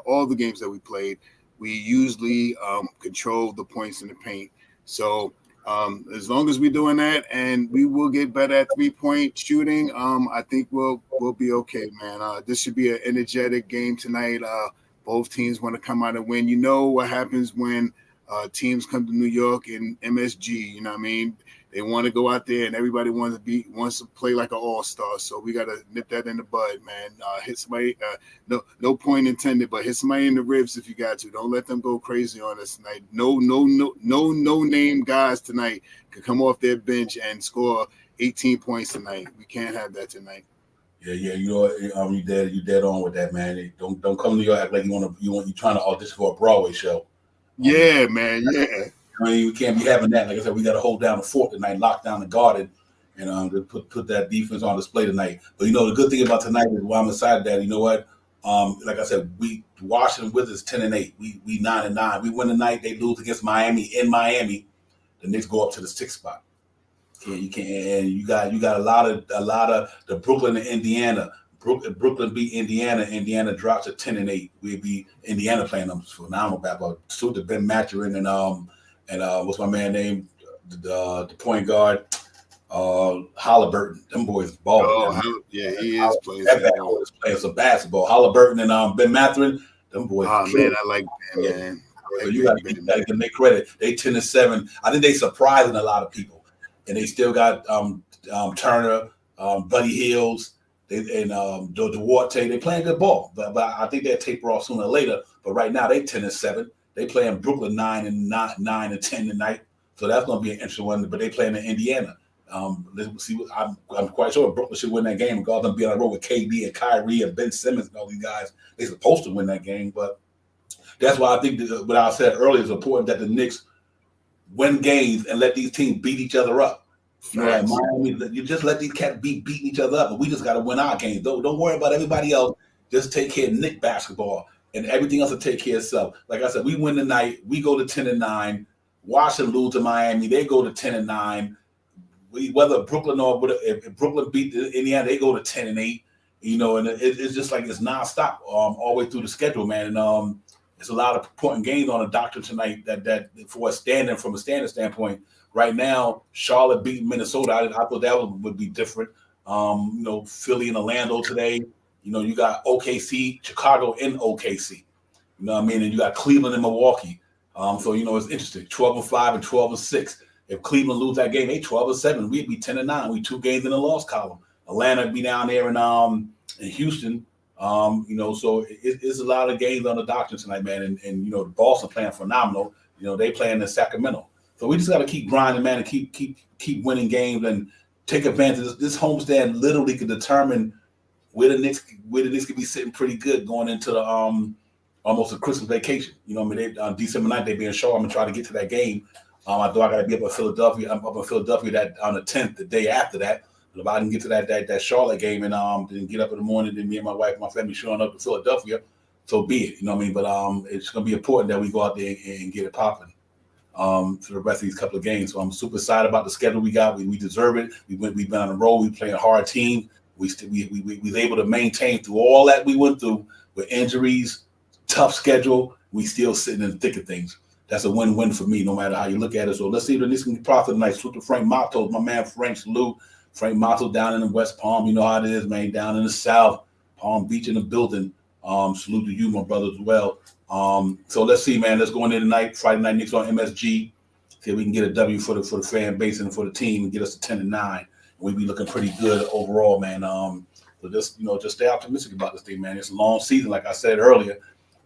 all the games that we played, we usually control the points in the paint. So as long as we're doing that, and we will get better at 3-point shooting, I think we'll be okay, man. This should be an energetic game tonight. Both teams want to come out and win. You know what happens when teams come to New York and MSG, you know what I mean? They want to go out there and everybody wants to play like an all-star. So we got to nip that in the bud, man. Hit somebody, no point intended, but hit somebody in the ribs if you got to. Don't let them go crazy on us tonight. No name guys tonight can come off their bench and score 18 points tonight. We can't have that tonight. Yeah, you dead on with that, man. Don't come to New York act like you trying to audition for a Broadway show. Yeah, man. Yeah. I mean, we can't be having that. Like I said, we got to hold down the fort tonight, lock down the garden, and to put that defense on display tonight. But the good thing about tonight is why I'm excited that like I said, Washington Wizards 10-8. We 9-9. We win tonight. They lose against Miami in Miami. The Knicks go up to the 6th spot. You can't. And you got a lot of the Brooklyn and Indiana. Brooklyn beat Indiana. Indiana drops to 10-8. We'd be Indiana playing them phenomenal basketball. So to Ben Mathurin and what's my man name? The point guard, Halliburton. Them boys balling. Oh, yeah, he is playing. That playing some basketball. Halliburton and Ben Mathurin. Them boys. Oh man, I like Ben, man. So you got to give them credit. They 10-7. I think they surprising a lot of people, and they still got Turner, Buddy Hills, and Duarte. They playing good ball, but I think they'll taper off sooner or later. But right now they 10-7. They playing Brooklyn 9-10 tonight, so that's going to be an interesting one. But they playing in Indiana. Let's see. I'm quite sure Brooklyn should win that game. Regardless of being on the road with KD and Kyrie and Ben Simmons and all these guys, they're supposed to win that game. But that's why I think what I said earlier is important that the Knicks win games and let these teams beat each other up. Like Miami, you just let these cats beating each other up, and we just got to win our games. Don't worry about everybody else. Just take care of Knick basketball. And everything else will take care of itself. Like I said, we win tonight. We go to 10-9. Washington lose to Miami. They go to 10-9. Whether Brooklyn if Brooklyn beat Indiana, they go to 10-8. And it's just like it's nonstop all the way through the schedule, man. And it's a lot of important games on the doctor tonight that from a standing standpoint. Right now, Charlotte beat Minnesota. I thought that would be different. Philly and Orlando today. You got OKC, Chicago in OKC. You know what I mean? And you got Cleveland and Milwaukee. So it's interesting. 12-5 and 12-6. If Cleveland lose that game, they 12-7. We'd be 10-9. We 2 games in the loss column. Atlanta be down there in Houston. So it's a lot of games on the doctrine tonight, man. And the Boston playing phenomenal. They playing in Sacramento. So we just got to keep grinding, man, and keep winning games and take advantage. This homestand literally could determine where the Knicks could be sitting pretty good going into the almost a Christmas vacation. On December 9th they be in Charlotte. I'm gonna try to get to that game. I thought I got to be up in Philadelphia. I'm up in Philadelphia that on the 10th, the day after that. But if I can get to that Charlotte game and then get up in the morning, then me and my wife, and my family showing up to Philadelphia, so be it. You know what I mean? But it's gonna be important that we go out there and get it popping for the rest of these couple of games. So I'm super excited about the schedule we got. We deserve it. We've been on the road. We playing a hard team. We was able to maintain through all that we went through with injuries, tough schedule. We still sitting in the thick of things. That's a win-win for me, no matter how you look at it. So let's see if the Knicks can profit tonight. Salute to Frank Matos, my man Frank. Salute Frank Matos down in the West Palm. You know how it is, man. Down in the South, Palm Beach in the building. Salute to you, my brother, as well. So let's see, man. Let's go in there tonight. Friday night Knicks on MSG. See if we can get a W for the fan base and for the team and get us to 10-9. We be looking pretty good overall, man. So just stay optimistic about this thing, man. It's a long season, like I said earlier.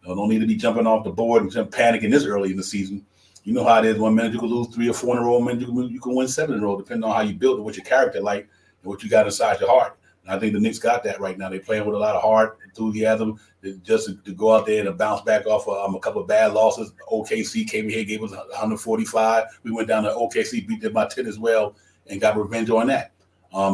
Don't need to be jumping off the board and panicking this early in the season. You know how it is. 1 minute you can lose 3 or 4 in a row. 1 minute you can win 7 in a row, depending on how you build it, what your character like, and what you got inside your heart. And I think the Knicks got that right now. They're playing with a lot of heart, enthusiasm, just to go out there and bounce back off a couple of bad losses. OKC came here, gave us 145. We went down to OKC, beat them by 10 as well, and got revenge on that.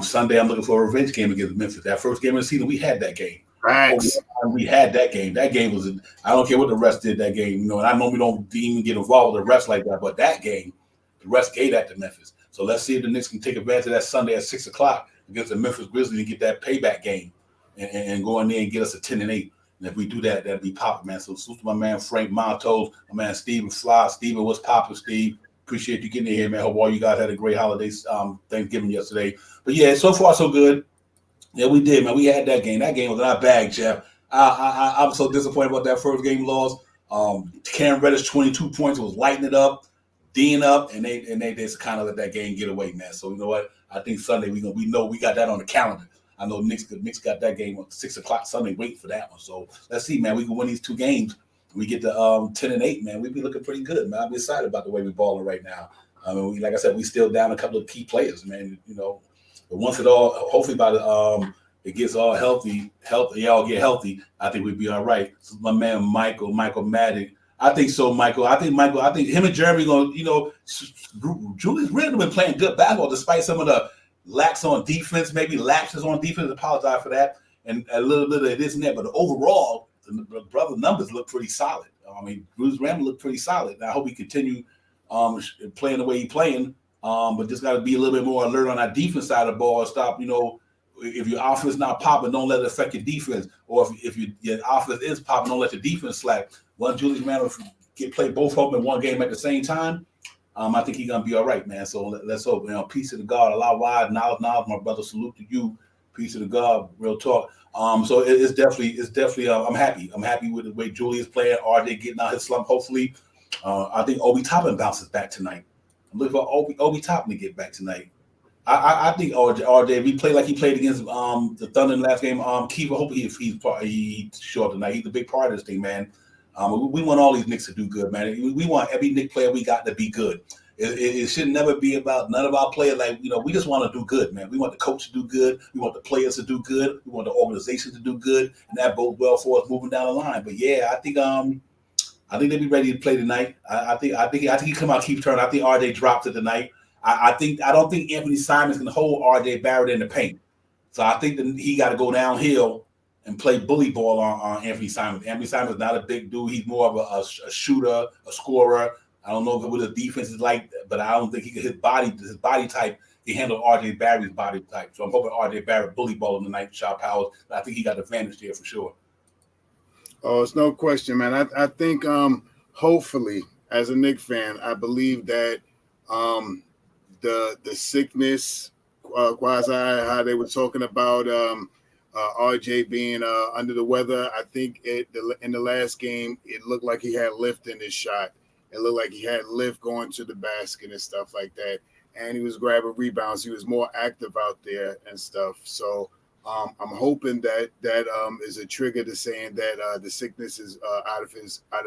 Sunday, I'm looking for a revenge game against Memphis. That first game of the season, we had that game. Right. We had that game. That game was, I don't care what the refs did that game. And I know we don't even get involved with the refs like that, but that game, the refs gave that to Memphis. So let's see if the Knicks can take advantage of that Sunday at 6 o'clock against the Memphis Grizzlies and get that payback game and go in there and get us a 10-8. And if we do that, that'd be popping, man. So salute to my man Frank Montos, my man Steven Fly. Steven, what's popping, Steve? Appreciate you getting in here, man. Hope all you guys had a great holiday Thanksgiving yesterday. But yeah, so far so good. Yeah, we did, man. We had that game. That game was in our bag, Jeff. I'm so disappointed about that first game loss. Cam Reddish 22 points was lighting it up, D'ing up, and they just kind of let that game get away, man. So you know what? I think Sunday we know we got that on the calendar. I know Knicks got that game at 6 o'clock Sunday. Wait for that one. So let's see, man. We can win these 2 games. We get to 10-8, man. We be looking pretty good, man. I'm excited about the way we're balling right now. I mean, like I said, we still down a couple of key players, man. But once it all, hopefully by the it gets all healthy, y'all get healthy. I think we'd be all right. So my man Michael Maddox. I think so, Michael. I think him and Jeremy Julius Randle been playing good basketball despite some of the lacks on defense, maybe lapses on defense. Apologize for that, and a little bit of this and that. But overall, the brother numbers look pretty solid. I mean, Julius Randle looked pretty solid. And I hope he continue playing the way he's playing. But just got to be a little bit more alert on that defense side of the ball. Stop, if your offense not popping, don't let it affect your defense. Or if your offense is popping, don't let your defense slack. Once Julius Randle play both of them in one game at the same time, I think he's gonna be all right, man. So let's hope. Peace to the God, Allah wide, now, my brother. Salute to you. Peace to the God. Real talk. So it's definitely. I'm happy. I'm happy with the way Julius playing. RJ getting out his slump. Hopefully, I think Obi Toppin bounces back tonight. I'm looking for Obi Toppin to get back tonight. I think RJ, if he played like he played against the Thunder in the last game, Keeper, hopefully he's short tonight. He's a big part of this thing, man. We want all these Knicks to do good, man. We want every Knicks player we got to be good. It should never be about none of our players. We just want to do good, man. We want the coach to do good. We want the players to do good. We want the organization to do good, and that bodes well for us moving down the line. But yeah, I think they'll be ready to play tonight. I think he come out, keep turning. I think RJ drops it tonight. I don't think Anthony Simons can hold RJ Barrett in the paint. So I think that he got to go downhill and play bully ball on Anthony Simons. Anthony Simons is not a big dude. He's more of a shooter, a scorer. I don't know what his defense is like, but I don't think his body type can handle RJ Barrett's body type. So I'm hoping RJ Barrett bully ball in the night, shot powers. I think he got the advantage there for sure. Oh, it's no question, man. I think hopefully, as a Knicks fan, I believe that the sickness, quasi how they were talking about RJ being under the weather. I think in the last game, it looked like he had lift in his shot. It looked like he had lift going to the basket and stuff like that. And he was grabbing rebounds. He was more active out there and stuff. So I'm hoping that is a trigger to saying that the sickness is out of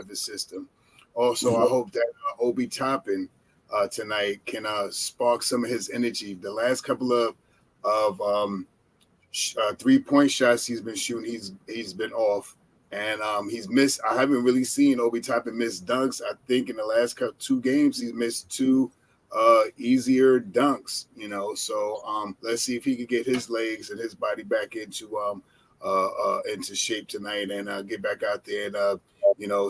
his system. Also, I hope that Obi Toppin tonight can spark some of his energy. The last couple of 3-point shots he's been shooting, he's been off, and he's missed. I haven't really seen Obi Toppin miss dunks. I think in the last 2 games he's missed 2 easier dunks. So let's see if he can get his legs and his body back into shape tonight and get back out there and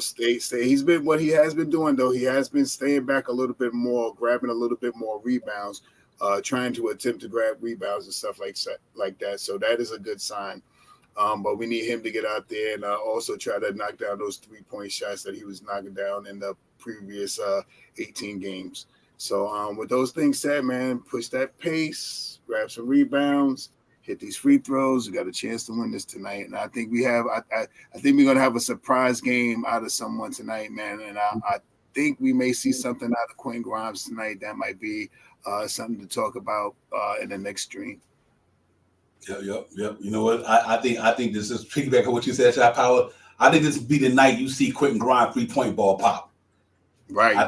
stay. He's been what he has been doing though. He has been staying back a little bit more, grabbing a little bit more rebounds. Trying to attempt to grab rebounds and stuff like that. So that is a good sign. But we need him to get out there and also try to knock down those 3-point shots that he was knocking down in the previous 18 games. So with those things said, man, push that pace, grab some rebounds, hit these free throws. We got a chance to win this tonight. And I think we have. I think we're going to have a surprise game out of someone tonight, man. And I think we may see something out of Quentin Grimes tonight that might be something to talk about in the next stream. Yep. You know what? I think this is piggyback on what you said, Shot Power. I think this will be the night you see Quentin Grimes 3-point ball pop. Right. I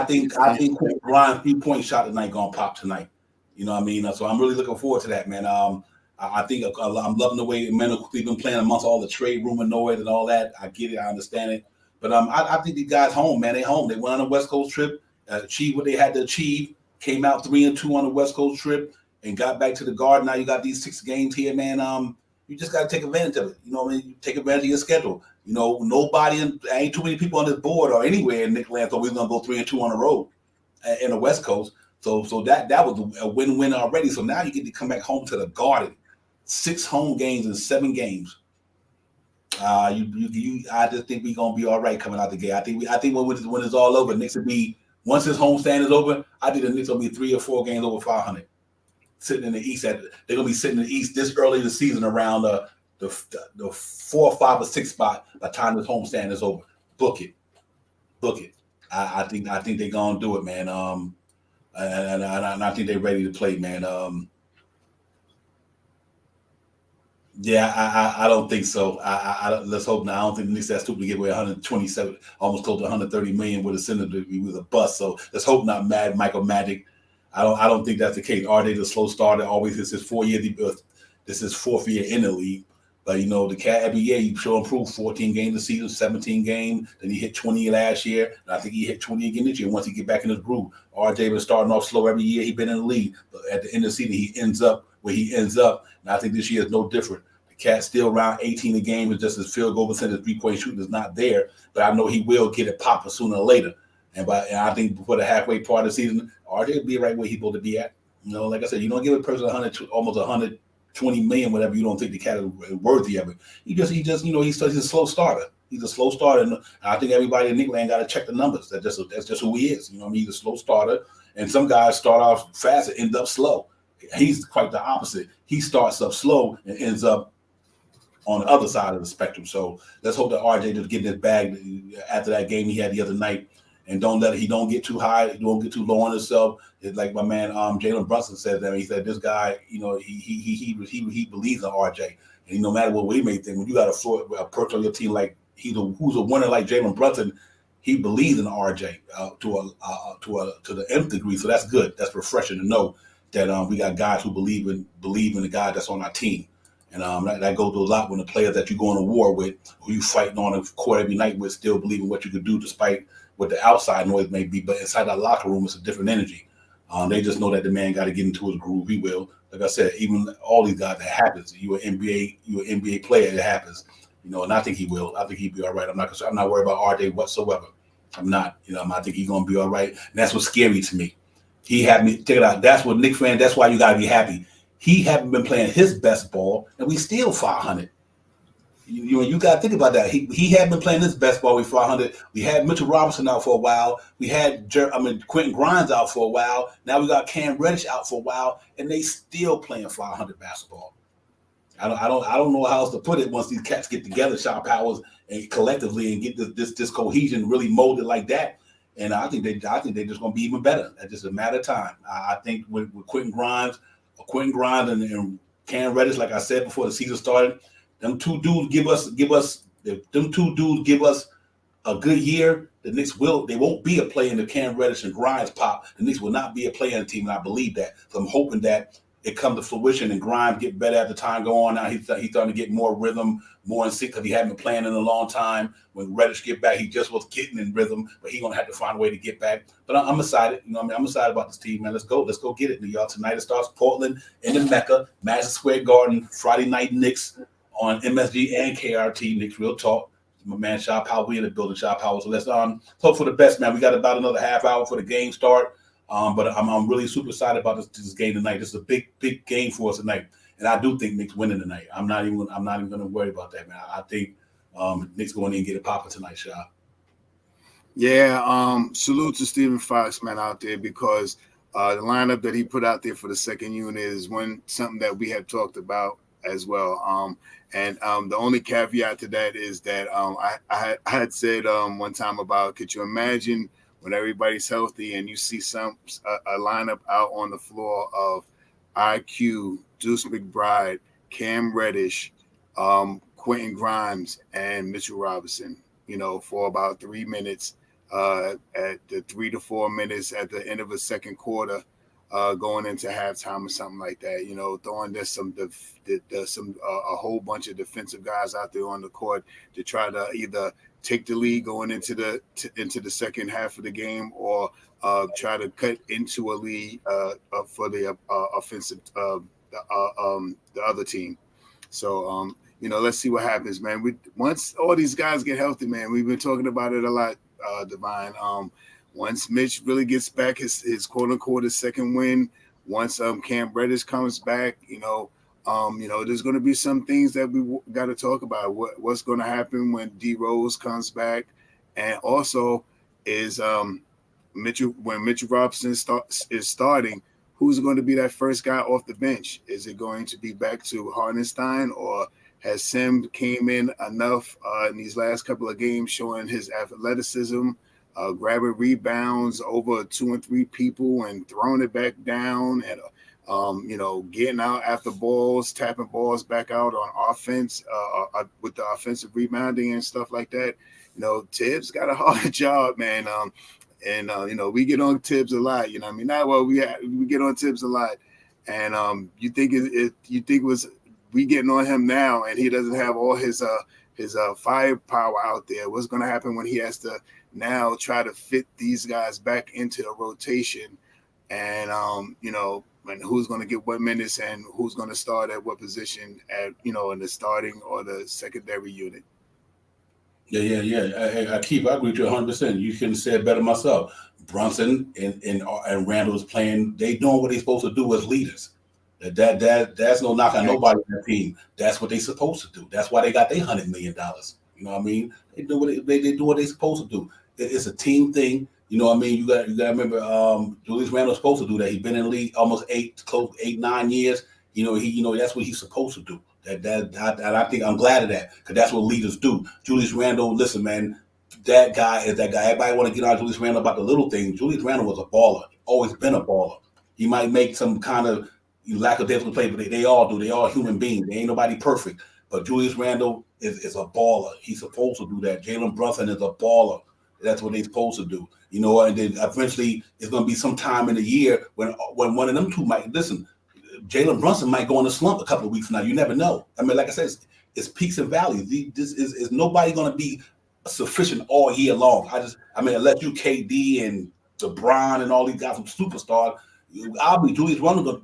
think Quentin Grimes 3-point shot tonight gonna pop tonight. You know what I mean? So I'm really looking forward to that, man. I think I'm loving the way men have been playing amongst all the trade rumor noise and all that. I get it, I understand it. But I think these guys home, man. They home. They went on a West Coast trip, achieved what they had to achieve. Came out 3-2 on the West Coast trip and got back to the Garden. Now you got these 6 games here, man. You just got to take advantage of it. You know what I mean? You take advantage of your schedule. Ain't too many people on this board or anywhere in Nick Land thought we were going to go 3-2 on the road in the West Coast. So that was a win-win already. So now you get to come back home to the Garden. 6 home games in 7 games. I just think we're going to be all right coming out the gate. I think when it's all over, Knicks will be, once this homestand is over, I think the Knicks will be 3 or 4 games over 500. Sitting in the East, they're going to be sitting in the East this early in the season around the 4, 5, or 6 spot by the time this homestand is over. Book it. I think they're going to do it, man. And I think they're ready to play, man. I don't think so. Let's hope not. I don't think the Knicks that stupid to give away 127, almost close to 130 million with a senator with a bust. So let's hope not. Michael Magic. I don't think that's the case. RJ, the slow starter, always is his 4-year. This is 4th year in the league. But the cat every year you show improve. 14 games this season, 17 games. Then he hit 20 last year, and I think he hit 20 again this year. Once he get back in his groove, RJ been starting off slow every year. He's been in the league, but at the end of the season he ends up where he ends up. And I think this year is no different. The cat's still around 18 a game. It's just his field goal percentage, 3-point shooting is not there. But I know he will get it popping sooner or later. And I think before the halfway part of the season, RJ will be right where he's supposed to be at. Like I said, you don't give a person almost 120 million, whatever. You don't think the cat is worthy of it. He's a slow starter. He's a slow starter, and I think everybody in Nickland got to check the numbers. That's just who he is. He's a slow starter, and some guys start off fast and end up slow. He's quite the opposite. He starts up slow and ends up on the other side of the spectrum. So let's hope that RJ just get his bag after that game he had the other night. And don't get too high, don't get too low on himself. It's like my man Jalen Brunson said that. He said this guy, he believes in RJ. And no matter what we may think, when you got a perch on your team like who's a winner like Jalen Brunson, he believes in RJ to the nth degree. So that's good. That's refreshing to know that we got guys who believe in the guy that's on our team. And that goes to a lot when the players that you go into war with, who you fighting on the court every night with, still believe in what you could do despite what the outside noise may be. But inside that locker room, it's a different energy. They just know that the man got to get into his groove. He will. Like I said, even all these guys, that happens. You're an NBA player, it happens. And I think he will. I think he'll be all right. I'm not worried about RJ whatsoever. I'm not. I think he's gonna be all right. And that's what's scary to me. He had me check it out. That's what Knicks fan. That's why you gotta be happy. He haven't been playing his best ball, and we still 500. You got to think about that. He had been playing his best ball with 500. We had Mitchell Robinson out for a while. We had Quentin Grimes out for a while. Now we got Cam Reddish out for a while, and they still playing 500 basketball. I don't know how else to put it. Once these cats get together, Shot Powers, and collectively, and get this cohesion really molded like that, and I think they're just going to be even better. It's just a matter of time. I think with Quentin Grimes and Cam Reddish, like I said before the season started, them two dudes give us a good year. The Knicks they won't be a play in the Cam Reddish and Grimes pop. The Knicks will not be a play in the team, and I believe that. So I'm hoping that it comes to fruition and Grimes get better as the time go on. Now he's starting to get more rhythm, more in sync because he hadn't been playing in a long time. When Reddish get back, he just was getting in rhythm, but he's gonna have to find a way to get back. But I'm excited. I'm excited about this team, man. Let's go get it, y'all. Tonight it starts Portland in the Mecca, Madison Square Garden, Friday night Knicks on MSG and KRT. Knicks Real Talk. My man Shaw Powell, we in the building, Shaw Powell. So let's hope for the best, man. We got about another half hour for the game start. But I'm really super excited about this game tonight. This is a big game for us tonight, and I do think Knicks winning tonight. I'm not even going to worry about that, man. I think Knicks going in and get it popping tonight, Shaw. Yeah. Salute to Stephen Fox, man, out there because the lineup that he put out there for the second unit is something that we have talked about as well. And the only caveat to that is that I had said one time about, could you imagine when everybody's healthy and you see a lineup out on the floor of IQ, Deuce McBride, Cam Reddish, Quentin Grimes, and Mitchell Robinson, for about 3 minutes at the 3 to 4 minutes at the end of a second quarter, going into halftime or something like that, throwing there's a whole bunch of defensive guys out there on the court to try to either take the lead going into the second half of the game or try to cut into a lead for the offensive the other team. So let's see what happens, man. Once all these guys get healthy, man, we've been talking about it a lot, Divine. Once Mitch really gets back his quote unquote his second win, once Cam Reddish comes back, there's going to be some things that we got to talk about. What's going to happen when D Rose comes back, and also is when Mitchell Robinson is starting, who's going to be that first guy off the bench? Is it going to be back to Hartenstein, or has Sim came in enough in these last couple of games showing his athleticism, grabbing rebounds over 2 and 3 people and throwing it back down and getting out after balls, tapping balls back out on offense with the offensive rebounding and stuff like that. Tibbs got a hard job, man. We get on Tibbs a lot. We get on Tibbs a lot, and you think we getting on him now, and he doesn't have all his firepower out there. What's going to happen when he has to now try to fit these guys back into the rotation, and and who's going to get what minutes and who's going to start at what position at in the starting or the secondary unit. Yeah. I agree with you 100%. You couldn't say it better myself. Brunson and Randall is playing. They doing what they're supposed to do as leaders. That's no knock on nobody on that team. That's what they're supposed to do. That's why they got their $100 million. You know what I mean? They do what they're supposed to do. It's a team thing. You know what I mean? You got to remember, Julius Randle's supposed to do that. He's been in the league almost 9 years. That's what he's supposed to do. And I think I'm glad of that because that's what leaders do. Julius Randle, listen, man, that guy is that guy. Everybody want to get on Julius Randle about the little things. Julius Randle was a baller. Always been a baller. He might make some kind of lackadaisical play, but they all do. They all human beings. They ain't nobody perfect. But Julius Randle is a baller. He's supposed to do that. Jalen Brunson is a baller. That's what they're supposed to do. And then eventually it's going to be some time in the year when one of them two might listen. Jalen Brunson might go in a slump a couple of weeks from now. You never know. I mean, like I said, it's peaks and valleys. This is nobody going to be sufficient all year long. Unless you KD and LeBron and all these guys from superstars, Julius Randle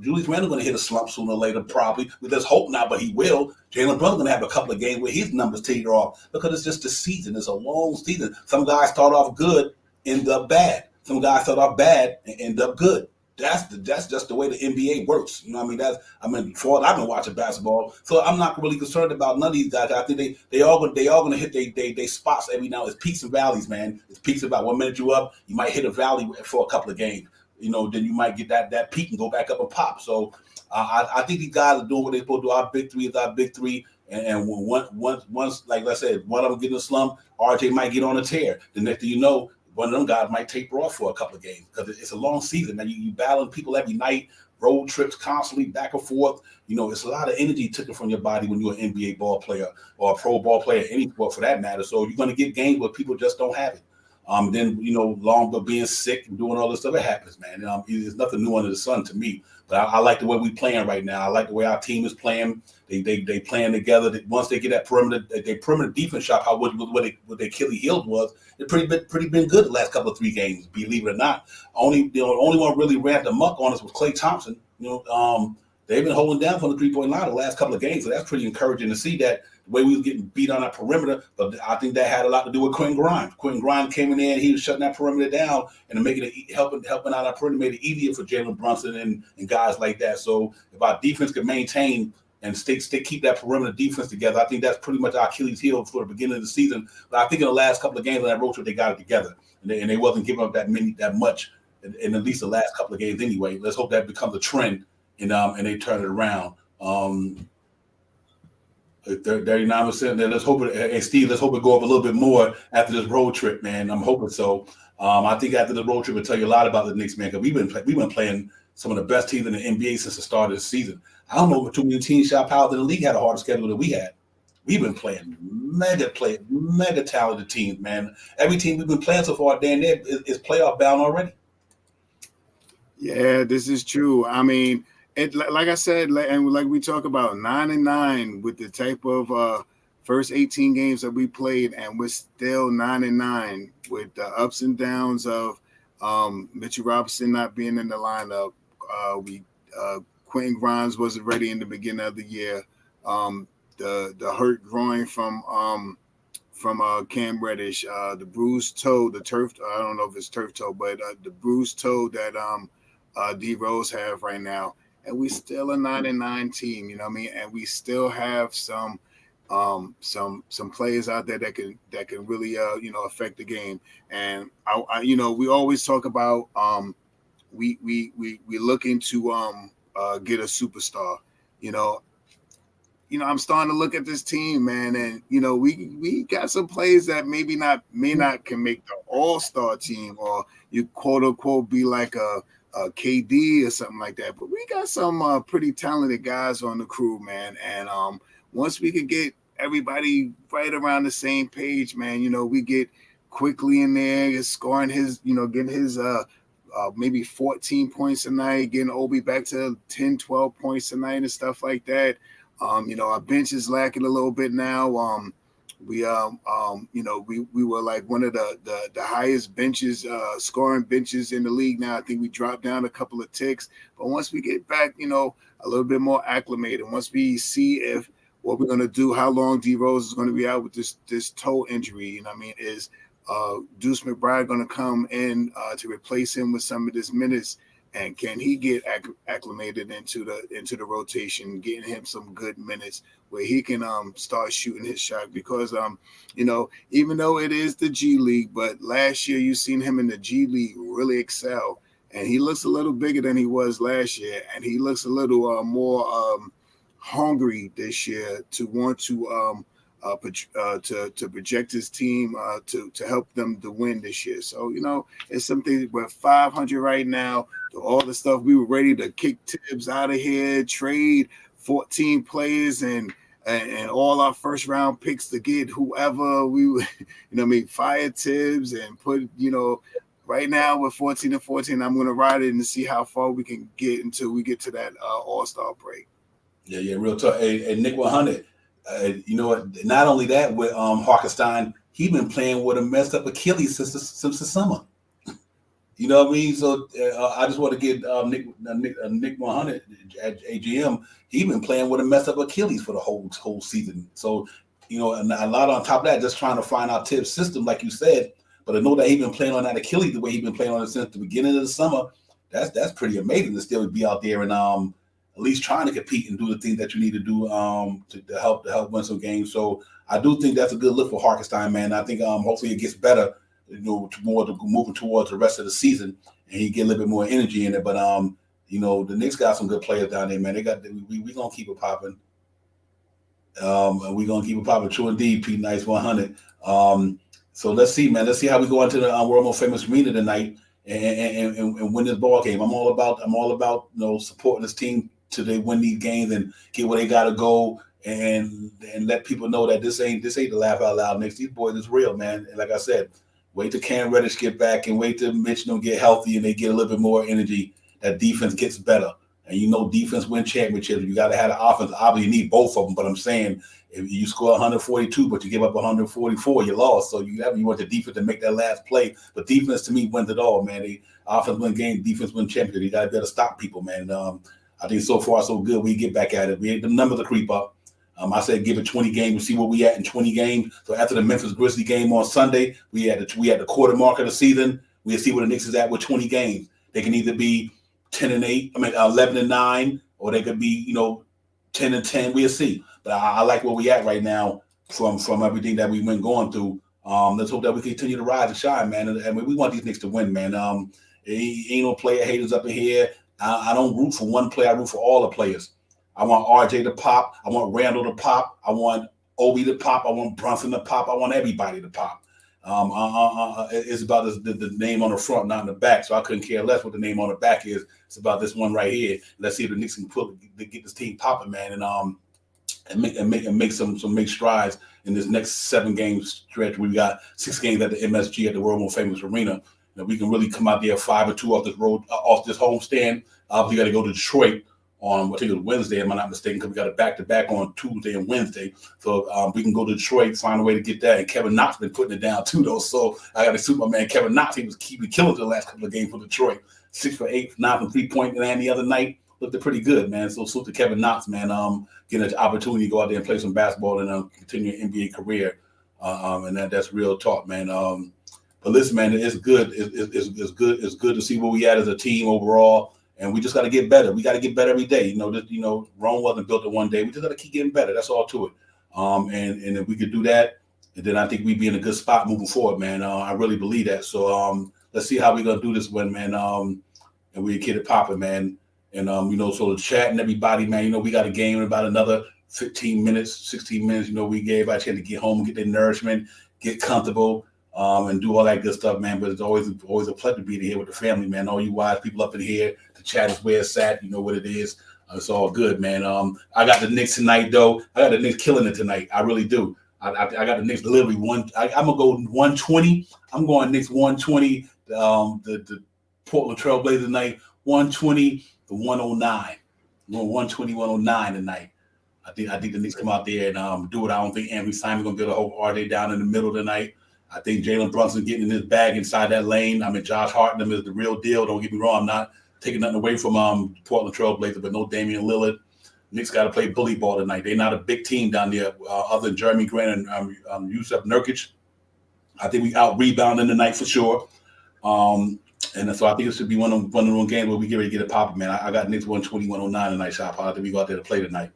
going to hit a slump sooner or later, probably. Let's hope not, but he will. Jalen Brunson going to have a couple of games where his numbers teeter off because it's just the season. It's a long season. Some guys start off good, end up bad. Some guys start off bad and end up good. That's just the way the NBA works. You know what I mean? For I've been watching basketball, so I'm not really concerned about none of these guys. I think they all going to hit they spots every now. It's peaks and valleys, man. It's peaks about 1 minute you up, you might hit a valley for a couple of games. Then you might get that peak and go back up and pop. So I think these guys are doing what they're supposed to do. Our big three is our big three. And once, like I said, one of them getting a slump, RJ might get on a tear. The next thing you know, one of them guys might taper off for a couple of games because it's a long season. And you battling people every night. road trips constantly back and forth. It's a lot of energy taken from your body when you're an NBA ball player or a pro ball player, any sport for that matter. So you're going to get games where people just don't have it. Then longer being sick and doing all this stuff, it happens, man. There's nothing new under the sun to me. But I like the way we playing right now. I like the way our team is playing. They playing together. Once they get that perimeter defense shot, what their Achilles heel was, it pretty been good the last couple of 3 games. Believe it or not, the only one really ran the muck on us was Klay Thompson. They've been holding down from the 3-point line the last couple of games, so that's pretty encouraging to see that the way we was getting beat on our perimeter. But I think that had a lot to do with Quentin Grimes. Quentin Grimes came in there and he was shutting that perimeter down and making it helping out our perimeter, made it easier for Jalen Brunson and guys like that. So if our defense could maintain and keep that perimeter defense together, I think that's pretty much our Achilles heel for the beginning of the season. But I think in the last couple of games on that road trip, they got it together, and they wasn't giving up that much in at least the last couple of games anyway. Let's hope that becomes a trend and they turn it around. 39%. Then let's hope it. Hey Steve, let's hope it go up a little bit more after this road trip, man. I'm hoping so. I think after the road trip, it'll tell you a lot about the Knicks, man. Because we've been playing some of the best teams in the NBA since the start of the season. I don't know if too many teams shot power in the league had a harder schedule than we had. We've been playing mega talented teams, man. Every team we've been playing so far, Dan, is playoff bound already. Yeah, this is true. I mean, like I said, and like we talk about, 9-9 with the type of first 18 games that we played, and we're still 9-9 with the ups and downs of Mitchell Robinson not being in the lineup. Quentin Grimes wasn't ready in the beginning of the year. The hurt groin from Cam Reddish, the bruised toe, the turf. I don't know if it's turf toe, but the bruised toe that D Rose have right now. And we still a 9-9 team, you know what I mean? And we still have some players out there that can really affect the game. And we always talk about we looking to get a superstar. I'm starting to look at this team, man, and we got some players that may not can make the all-star team, or you quote unquote be like a KD or something like that. But we got some pretty talented guys on the crew, man. And once we could get everybody right around the same page, man, we get quickly in there, scoring his, getting his maybe 14 points a night, getting Obi back to 10, 12 points a night and stuff like that. Our bench is lacking a little bit now. We were like one of the highest benches, scoring benches in the league now. I think we dropped down a couple of ticks. But once we get back, a little bit more acclimated, once we see if what we're going to do, how long D Rose is going to be out with this toe injury, is Deuce McBride going to come in to replace him with some of his minutes? And can he get acclimated into the rotation, getting him some good minutes where he can start shooting his shot? Because even though it is the G League, but last year you seen him in the G League really excel, and he looks a little bigger than he was last year, and he looks a little more hungry this year to want to project his team to help them to win this year. So it's something. We're 500 right now. All the stuff we were ready to kick Tibbs out of here, trade 14 players and all our first round picks to get whoever we fire Tibbs and put right now we're 14-14. I'm gonna ride it and see how far we can get until we get to that all-star break. Yeah, real tough. Hey, Nick 100. Not only that, with Hartenstein, he's been playing with a messed up Achilles since the summer. You know what I mean? So I just want to get Nick 100 at AGM. He's been playing with a messed up Achilles for the whole season. So a lot on top of that, just trying to find out Tibbs' system, like you said. But I know that he's been playing on that Achilles the way he's been playing on it since the beginning of the summer. That's pretty amazing to still be out there and at least trying to compete and do the things that you need to do to help win some games. So I do think that's a good look for Hartenstein, man. I think hopefully it gets better, moving towards the rest of the season, and he get a little bit more energy in it. But the Knicks got some good players down there, man. We gonna keep it popping. We're gonna keep it popping. True indeed, Pete Nice 100. So let's see, man. Let's see how we go into the World Most Famous Arena tonight. and win this ball game. I'm all about supporting this team till they win these games and get where they got to go, and let people know that this ain't the laugh out loud Knicks. These boys is real, man. And like I said, wait till Cam Reddish get back and wait till Mitch get healthy and they get a little bit more energy. That defense gets better. And defense win championships. You got to have the offense. Obviously, you need both of them. But I'm saying, if you score 142, but you give up 144, you lost. So you want the defense to make that last play. But defense, to me, wins it all, man. The offense win game, defense win championship. You got to be able to stop people, man. I think so far so good. We get back at it. We had the numbers to creep up. I said give it 20 games and see where we at in 20 games. So after the Memphis Grizzlies game on Sunday, we had the quarter mark of the season. We'll see where the Knicks is at with 20 games. They can either be 10-8, 11-9, or they could be 10-10. We'll see. But I like where we at right now from everything that we've been going through. Let's hope that we continue to rise and shine, man. And we want these Knicks to win, man. Ain't no player haters up in here. I don't root for one player. I root for all the players. I want RJ to pop. I want Randall to pop. I want Obi to pop. I want Brunson to pop. I want everybody to pop. It's about the name on the front, not in the back. So I couldn't care less what the name on the back is. It's about this one right here. Let's see if the Knicks can get this team popping, man, and make strides in this next 7 game stretch. We got 6 games at the MSG at the world most famous arena. We can really come out there 5-2 off this road, off this homestand. Obviously, got to go to Detroit on, I think it was Wednesday, am I not mistaken, because we got a back-to-back on Tuesday and Wednesday. So we can go to Detroit, find a way to get that. And Kevin Knox been putting it down too, though. So I got to suit my man Kevin Knox. He was keeping killing the last couple of games for Detroit. 6 for 8, 9 from 3-point land the other night. Looked pretty good, man. So salute to Kevin Knox, man. Getting an opportunity to go out there and play some basketball and continue an NBA career. And that's real talk, man. But listen, man, it's good. It's good. It's good to see where we at as a team overall. And we just got to get better. We got to get better every day. Rome wasn't built in one day. We just got to keep getting better. That's all to it. And if we could do that, then I think we'd be in a good spot moving forward, man. I really believe that. So let's see how we're gonna do this one, man. And we get it popping, man. And so the chat and everybody, man. We got a game in about another 15 minutes, 16 minutes. We gave our chance to get home, get their nourishment, get comfortable. And do all that good stuff, man. But it's always a pleasure to be here with the family, man. All you wise people up in here, the chat is where it's at. You know what it is. It's all good, man. I got the Knicks tonight, though. I got the Knicks killing it tonight. I really do. I got the Knicks literally I'm gonna go 120. I'm going Knicks 120. The Portland Trailblazers tonight 120 to 109. I'm going 120, 109 tonight. I think the Knicks come out there and do it. I don't think Anthony Simon gonna be able to hold RJ down in the middle tonight. I think Jalen Brunson getting in his bag inside that lane. I mean, Josh Hartnett is the real deal. Don't get me wrong. I'm not taking nothing away from Portland Trailblazers, but no Damian Lillard. Knicks got to play bully ball tonight. They're not a big team down there other than Jeremy Grant and Yusuf Nurkic. I think we out-rebounding tonight for sure. And so I think it should be one of those games where we get ready to get it popping, man. I got Knicks 120, 109 tonight, Shop. I think we go out there to play tonight.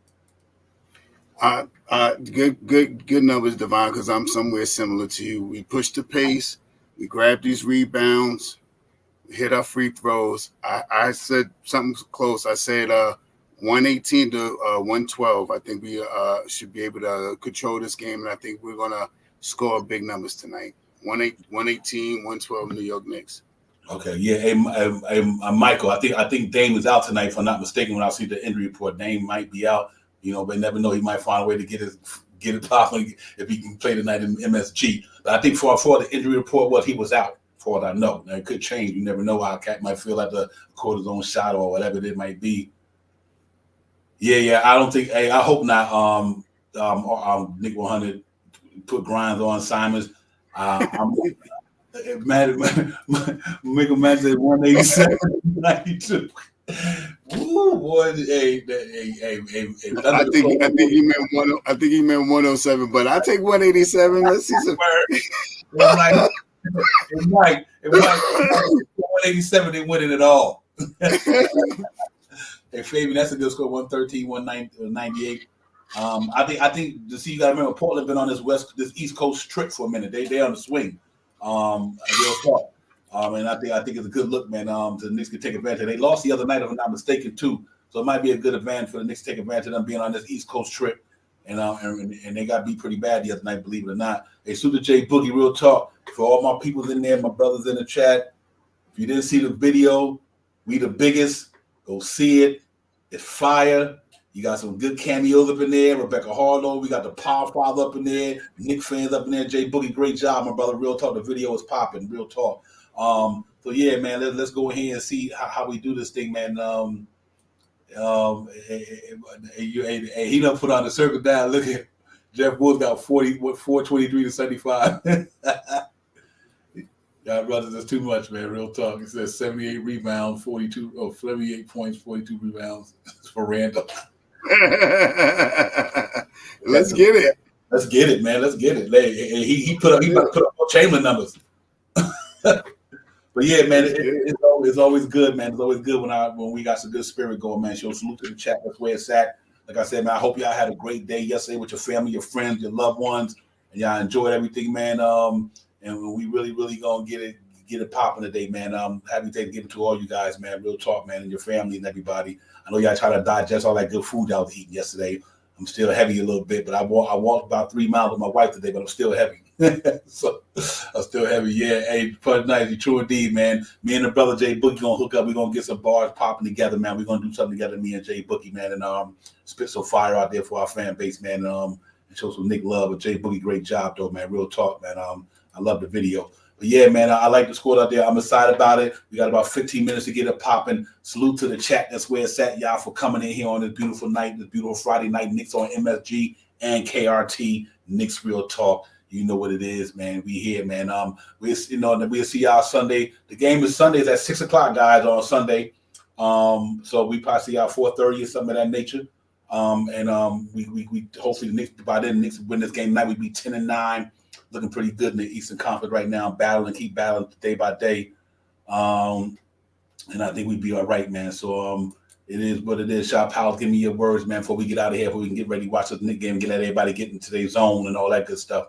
Good numbers, Devon, because I'm somewhere similar to you. We push the pace, we grab these rebounds, hit our free throws. I said something close. I said 118 to 112. I think we should be able to control this game, and I think we're gonna score big numbers tonight. 118, 112 New York Knicks. Okay, yeah. Hey, Michael, I think Dame is out tonight, if I'm not mistaken. When I see the injury report, Dame might be out. But never know. He might find a way to get it popping if he can play tonight in MSG. But I think for the injury report he was out, for what I know. Now, it could change. You never know how a cat might feel like the cortisone shot or whatever it might be. Yeah. I don't think. Hey, I hope not. Nick 100 put grinds on Simons. I'm mad. Make him mad at 187, 92. Ooh, boy! Hey! I think he meant 107, but I take 187. Let's see some. It might 187. They winning it all. Hey, Fabian, that's a good score. 113, 198. I think to see, you got to remember Portland been on this East Coast trip for a minute. They on the swing. Real talk. And I think it's a good look, man. The Knicks can take advantage. They lost the other night, if I'm not mistaken, too. So it might be a good advantage for the Knicks to take advantage of them being on this East Coast trip. And they got beat pretty bad the other night, believe it or not. Hey, Suda J Boogie, real talk. For all my people in there, my brothers in the chat, If you didn't see the video, we the biggest. Go see it. It's fire. You got some good cameos up in there. Rebecca Harlow. We got the Power Father up in there. Nick fans up in there. Jay Boogie, great job, my brother. Real talk. The video is popping. Real talk. So yeah, man. Let's go ahead and see how we do this thing, man. He done put on the circle down. Look at Jeff Woods got 423 to 75. Y'all brothers, that's too much, man. Real talk. It says 78 rebounds, 78 points, 42 rebounds for Randall. Let's get it. Let's get it, man. Let's get it. He put up Chamberlain numbers. But yeah, man, it's always good, man. It's always good when we got some good spirit going, man. So salute to the chat. That's where it's at. Like I said, man, I hope y'all had a great day yesterday with your family, your friends, your loved ones, and y'all enjoyed everything, man. And we really gonna get it popping today, man. Happy Thanksgiving to all you guys, man. Real talk, man, and your family and everybody. I know y'all try to digest all that good food y'all was eating yesterday. I'm still heavy a little bit, but I walked about 3 miles with my wife today, but I'm still heavy. So I'm still heavy. Yeah, hey, fun night. You true indeed, man. Me and the brother Jay Boogie gonna hook up. We're gonna get some bars popping together, man. We're gonna do something together, me and Jay Boogie, man, and spit some fire out there for our fan base, man. And show some Nick love. But Jay Boogie, great job though, man. Real talk, man. I love the video. But yeah, man, I like the squad out there. I'm excited about it. We got about 15 minutes to get it popping. Salute to the chat. That's where it's at, y'all, for coming in here on this beautiful night, this beautiful Friday night. Knicks on MSG and KRT. Knicks Real Talk. You know what it is, man. We here, man. We'll see y'all Sunday. The game is Sundays at 6 o'clock, guys, on Sunday. So we probably see y'all 4:30 or something of that nature. We hopefully the Knicks by then Knicks win this game tonight. We be 10-9. Looking pretty good in the Eastern Conference right now, keep battling day by day. And I think we'd be all right, man. So it is what it is. Shop Powell, give me your words, man, before we get out of here, before we can get ready to watch the Knicks game, get everybody get into their zone and all that good stuff.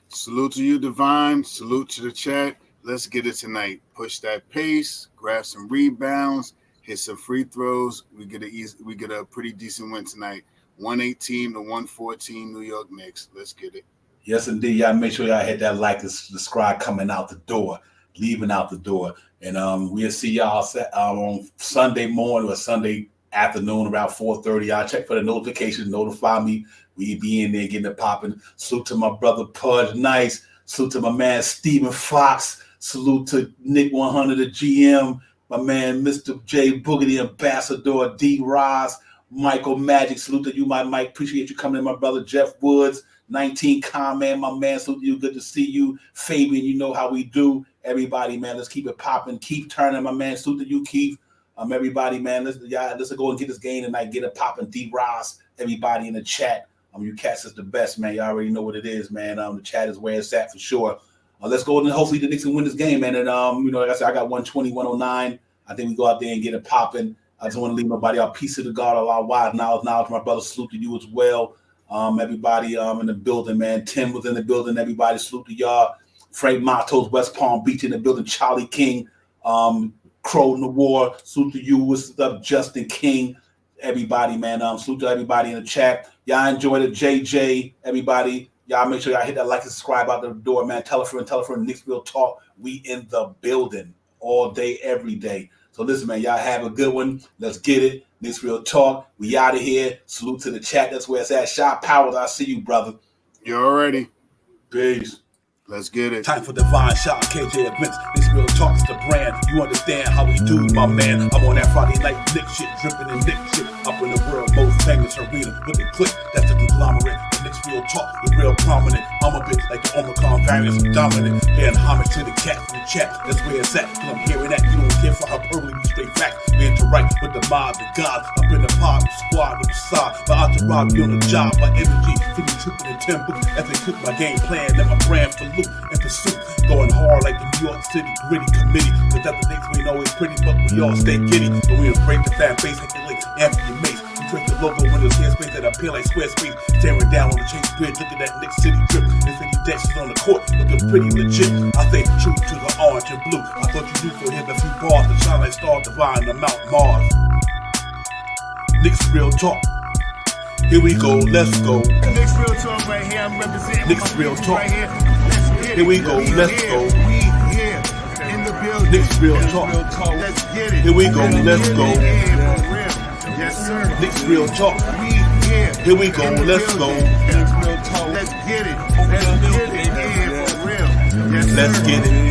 Salute to you, Divine. Salute to the chat. Let's get it tonight. Push that pace, grab some rebounds, hit some free throws. We get a pretty decent win tonight. 118-114 New York Knicks. Let's get it. Yes, indeed. Y'all make sure y'all hit that like and subscribe coming out the door, leaving out the door. And we'll see y'all on Sunday morning or Sunday afternoon around 4:30. Y'all check for the notification, notify me. We be in there getting it popping. Salute to my brother Pudge Nice. Salute to my man Stephen Fox. Salute to Nick 100, the GM. My man Mr. J Boogie, the ambassador. D. Ross. Michael Magic. Salute to you, my Mike. Appreciate you coming in, my brother Jeff Woods. 19 comment, my man. Salute to you. Good to see you. Fabian, you know how we do. Everybody, man, let's keep it popping. Keep turning, my man. Salute to you, Keith. Everybody, man, let's go and get this game tonight. Get it popping. D. Ross. Everybody in the chat. You cats is the best, man. You already know what it is, man. The chat is where it's at for sure. Let's go and hopefully the Knicks can win this game, man. And like I said, I got 120, 109. I think we go out there and get it popping. I just want to leave nobody out. Peace to the God, Allah, wide knowledge to my brother. Salute to you as well. Everybody in the building, man. Tim was in the building. Everybody, salute to y'all. Frank Matos, West Palm Beach in the building. Charlie King, Crow in the War. Salute to you. What's up, Justin King? Everybody, man. Salute to everybody in the chat. Y'all enjoy it. JJ, everybody. Y'all make sure y'all hit that like and subscribe out the door, man. Tell a friend. Knicks Real Talk. We in the building all day, every day. So listen, man, y'all have a good one. Let's get it. Knicks Real Talk. We out of here. Salute to the chat. That's where it's at. Shop Powers, I see you, brother. You already. Peace. Let's get it. Time for Divine Shot, KJ events. This Real Talk's the brand. You understand how we do, my man. I'm on that Friday night Nick shit, dripping in Nick shit. Up in the world, most famous arena with the click. That's the conglomerate. Knicks Real Talk, the real prominent. I'm a bit like the Omicron variant, dominant. Paying homage to the cat in the chat. That's where it's at. Cause I'm hearing that. You don't care for hyperbole, we straight fact. We interact with the mob, the gods. Up in the pod, the squad, the facade. My entourage be on the job, my energy. 50 tripping in 10 books. As they cook my game plan, and my brand for loot and pursuit. Going hard like the New York City gritty committee. Cause that's the things we know is pretty, but we all stay giddy. And we embrace the fan base like the late Anthony Mace. We drink the logo when there's space that appear like Squarespace. Staring down on the Chase Bridge, look at that Knicks City drip. There's any Dexys on the court, looking pretty legit. I think true to the orange and blue. I thought you knew for him a few bars to shine like Star Divine on Mount Mars. Knicks Real Talk. Here we go, let's go. Knicks Real Talk right here. I'm representing Knicks Real Talk. right here. Here we go, let's go. We here in the building. Knicks Real Talk. Let's get it. Here we go, let's go. Yeah, for real. Yes, sir. Knicks Real Talk. We here. Here we go, In the let's go. building. Let's get it. Let's get it. Yeah, for real. Yes, Let's sir. get it.